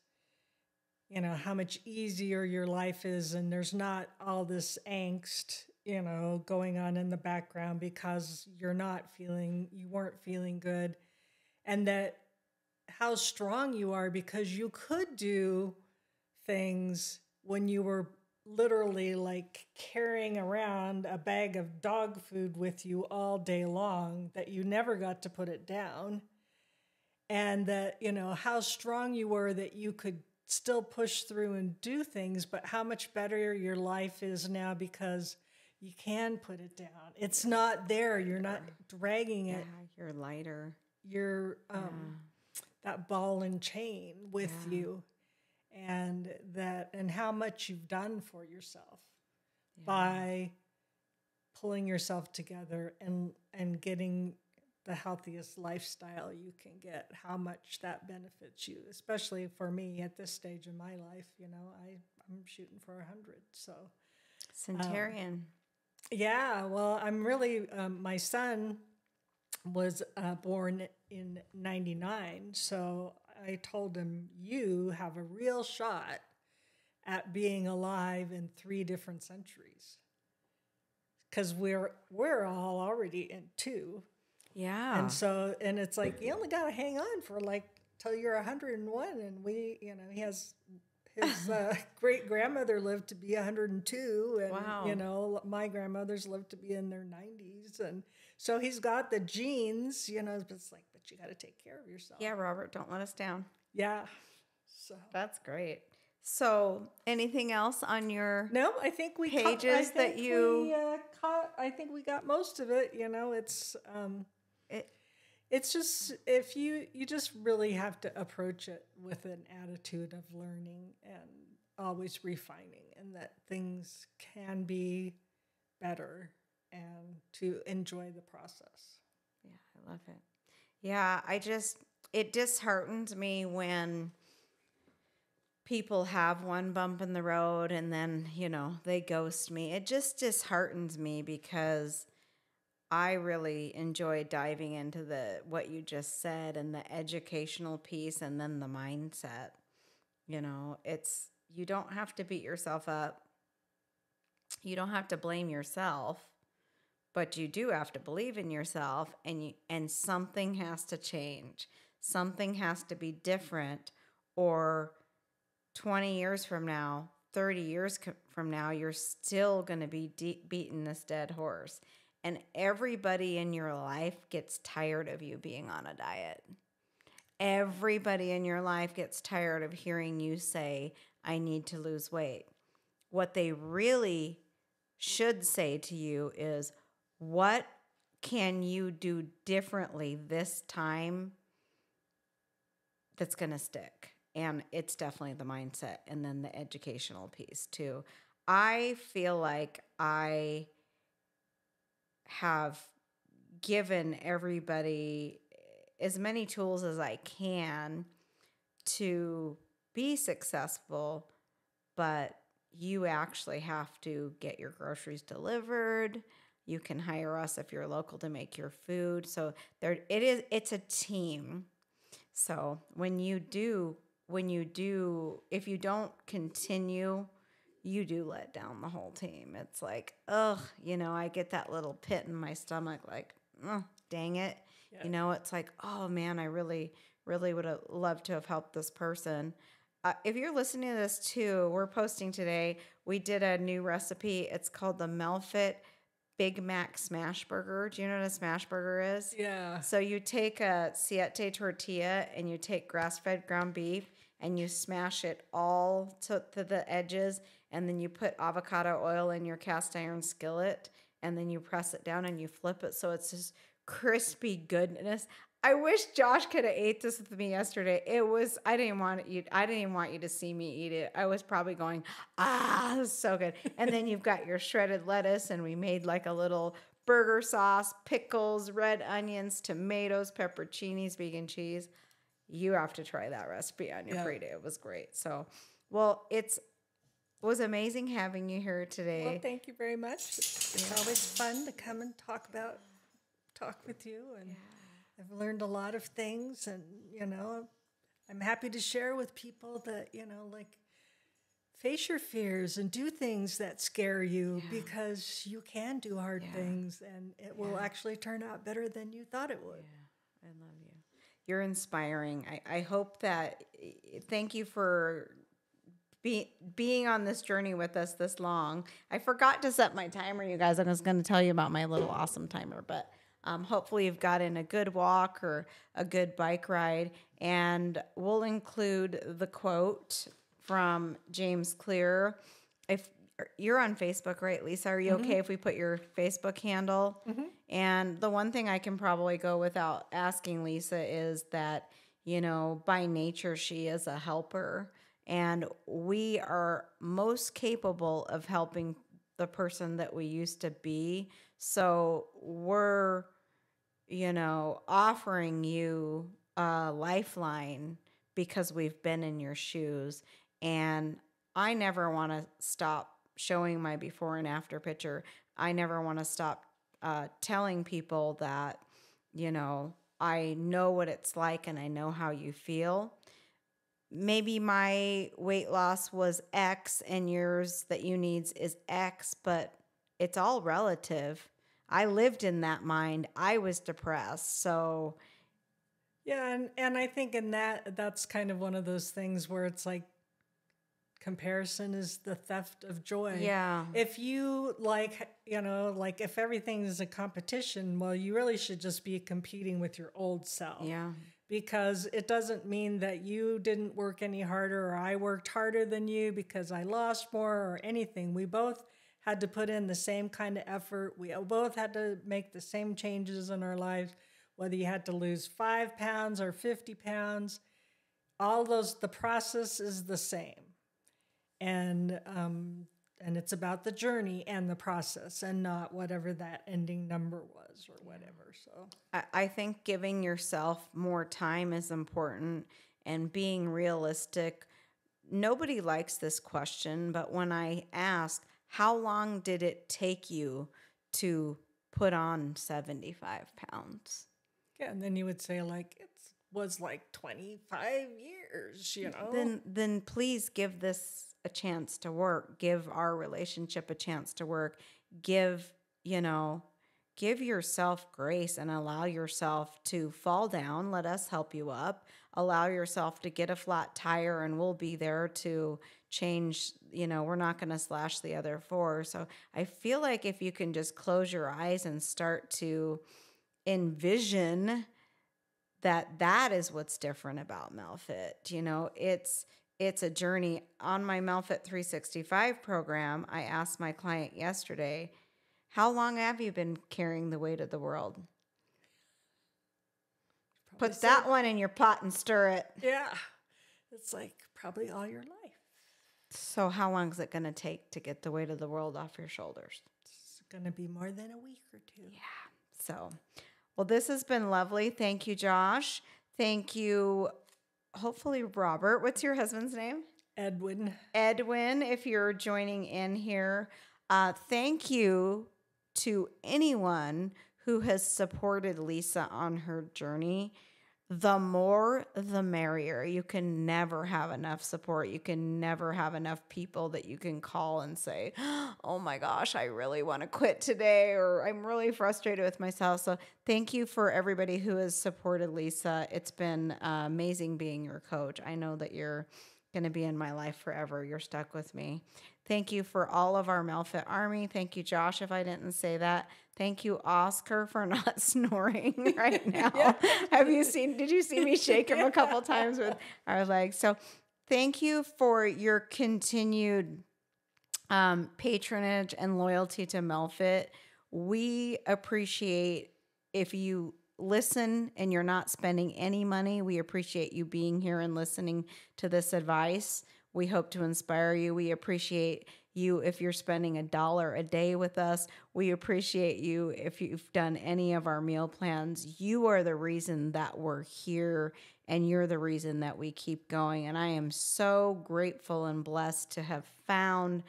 you know, how much easier your life is and there's not all this angst, you know, going on in the background because you weren't feeling good, and that how strong you are because you could do things when you were literally like carrying around a bag of dog food with you all day long, that you never got to put it down. And that, you know, how strong you were that you could still push through and do things, but how much better your life is now because you can put it down. It's not there. You're not dragging it. yeah, you're lighter. You're that ball and chain with you. And how much you've done for yourself by pulling yourself together and getting the healthiest lifestyle you can get, how much that benefits you, especially for me at this stage in my life. You know, I'm shooting for 100. So Centurion. yeah, well, I'm really, my son was born in 99. So I told him, you have a real shot at being alive in 3 different centuries. Because we're all already in 2. Yeah. And it's like, you only got to hang on for like till you're 101. And we, you know, his great grandmother lived to be 102. And, wow. you know, my grandmothers lived to be in their 90s. And so he's got the genes, you know, but it's like, but you got to take care of yourself. Yeah, Robert, don't let us down. Yeah. So that's great. So anything else on your no, I think we pages that you I think we got most of it. You know, it's just if you just really have to approach it with an attitude of learning and always refining, and that things can be better and to enjoy the process. Yeah, I love it. Yeah, it disheartens me when people have one bump in the road and then, you know, they ghost me. It just disheartens me because I really enjoy diving into what you just said and the educational piece and then the mindset. You know, you don't have to beat yourself up. You don't have to blame yourself, but you do have to believe in yourself, and something has to change. Something has to be different, or 20 years from now, 30 years from now, you're still going to be beating this dead horse. And everybody in your life gets tired of you being on a diet. Everybody in your life gets tired of hearing you say, I need to lose weight. What they really should say to you is, what can you do differently this time that's going to stick? And it's definitely the mindset and then the educational piece too. I feel like I have given everybody as many tools as I can to be successful, but you actually have to get your groceries delivered. You can hire us if you're local to make your food. So it's a team. So if you don't continue, you do let down the whole team. It's like, ugh, I get that little pit in my stomach, like, oh, dang it. Yeah. It's like, oh man, I really, really would have loved to have helped this person. If you're listening to this too, we're posting today. We did a new recipe. It's called the Melfit Big Mac Smash Burger. Do you know what a smash burger is? Yeah. So you take a siete tortilla and you take grass-fed ground beef and you smash it all to the edges, and then you put avocado oil in your cast iron skillet, and then you press it down and you flip it so it's this crispy goodness. I wish Josh could have ate this with me yesterday. I didn't even want you to see me eat it. I was probably going, this is so good. And then you've got your shredded lettuce, and we made like a little burger sauce, pickles, red onions, tomatoes, pepperoncinis, vegan cheese. You have to try that recipe on your free day. It was great. So, well, it was amazing having you here today. Well, thank you very much. It's always fun to come and talk with you, and I've learned a lot of things, and I'm happy to share with people that like face your fears and do things that scare you, because you can do hard things, and it will actually turn out better than you thought it would. I love you. You're inspiring. I hope that, thank you for being on this journey with us this long. I forgot to set my timer, you guys. I was going to tell you about my little awesome timer, but hopefully you've gotten a good walk or a good bike ride, and we'll include the quote from James Clear. If you're on Facebook, right, Lisa? Are you okay if we put your Facebook handle? And the one thing I can probably go without asking Lisa is that, by nature, she is a helper. And we are most capable of helping the person that we used to be. So we're, offering you a lifeline because we've been in your shoes. And I never want to stop showing my before and after picture. I never want to stop telling people that, I know what it's like and I know how you feel. Maybe my weight loss was X and yours that you needs is X, but it's all relative. I lived in that mind. I was depressed. So yeah, and I think that's kind of one of those things where it's like, comparison is the theft of joy. Yeah. If you like if everything is a competition, well, you really should just be competing with your old self. Yeah. Because it doesn't mean that you didn't work any harder or I worked harder than you because I lost more or anything. We both had to put in the same kind of effort. We both had to make the same changes in our lives, whether you had to lose 5 pounds or 50 pounds. The process is the same. And it's about the journey and the process and not whatever that ending number was or whatever. So I think giving yourself more time is important, and being realistic. Nobody likes this question, but when I ask, how long did it take you to put on 75 pounds? yeah, and then you would say it was like 25 years, Then please give this a chance to work. Give our relationship a chance to work. Give yourself grace and allow yourself to fall down. Let us help you up. Allow yourself to get a flat tire, and we'll be there to change. We're not going to slash the other 4. So I feel like if you can just close your eyes and start to envision that is what's different about Melfit. It's a journey. On my Melfit 365 program, I asked my client yesterday, how long have you been carrying the weight of the world? Put that one in your pot and stir it. Yeah. It's like probably all your life. So how long is it going to take to get the weight of the world off your shoulders? It's going to be more than a week or 2. Yeah. So, well, this has been lovely. Thank you, Josh. Thank you, hopefully Robert. What's your husband's name? Edwin. Edwin, if you're joining in here, thank you to anyone who has supported Lisa on her journey. The more, the merrier. You can never have enough support. You can never have enough people that you can call and say, oh my gosh, I really want to quit today, or I'm really frustrated with myself. So thank you for everybody who has supported Lisa. It's been amazing being your coach. I know that you're going to be in my life forever. You're stuck with me. Thank you for all of our Melfit Army. Thank you, Josh, if I didn't say that. Thank you, Oscar, for not snoring right now. Did you see me shake him a couple times with our legs? So thank you for your continued patronage and loyalty to Melfit. We appreciate if you listen and you're not spending any money. We appreciate you being here and listening to this advice. We hope to inspire you. We appreciate you if you're spending $1 a day with us. We appreciate you if you've done any of our meal plans. You are the reason that we're here, and you're the reason that we keep going. And I am so grateful and blessed to have found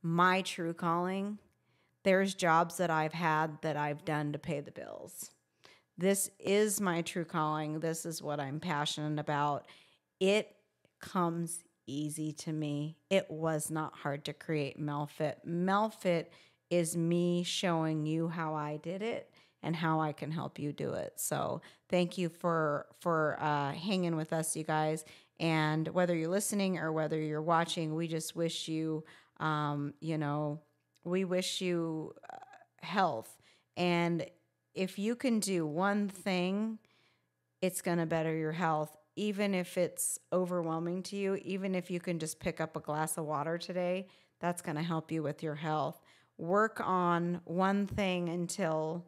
my true calling. There's jobs that I've had that I've done to pay the bills. This is my true calling. This is what I'm passionate about. It comes easy to me. It was not hard to create Melfit. Melfit is me showing you how I did it and how I can help you do it. So thank you for hanging with us, you guys. And whether you're listening or whether you're watching, we just wish you, we wish you health. And if you can do one thing, it's going to better your health. Even if it's overwhelming to you, even if you can just pick up a glass of water today, that's going to help you with your health. Work on one thing until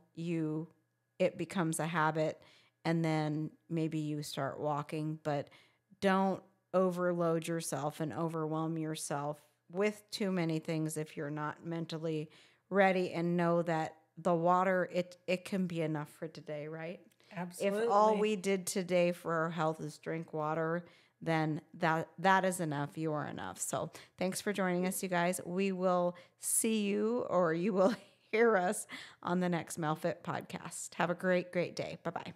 it becomes a habit, and then maybe you start walking, but don't overload yourself and overwhelm yourself with too many things if you're not mentally ready, and know that the water, it can be enough for today, right? Absolutely. If all we did today for our health is drink water, then that is enough. You are enough. So thanks for joining us, you guys. We will see you, or you will hear us on the next Melfit podcast. Have a great, great day. Bye-bye.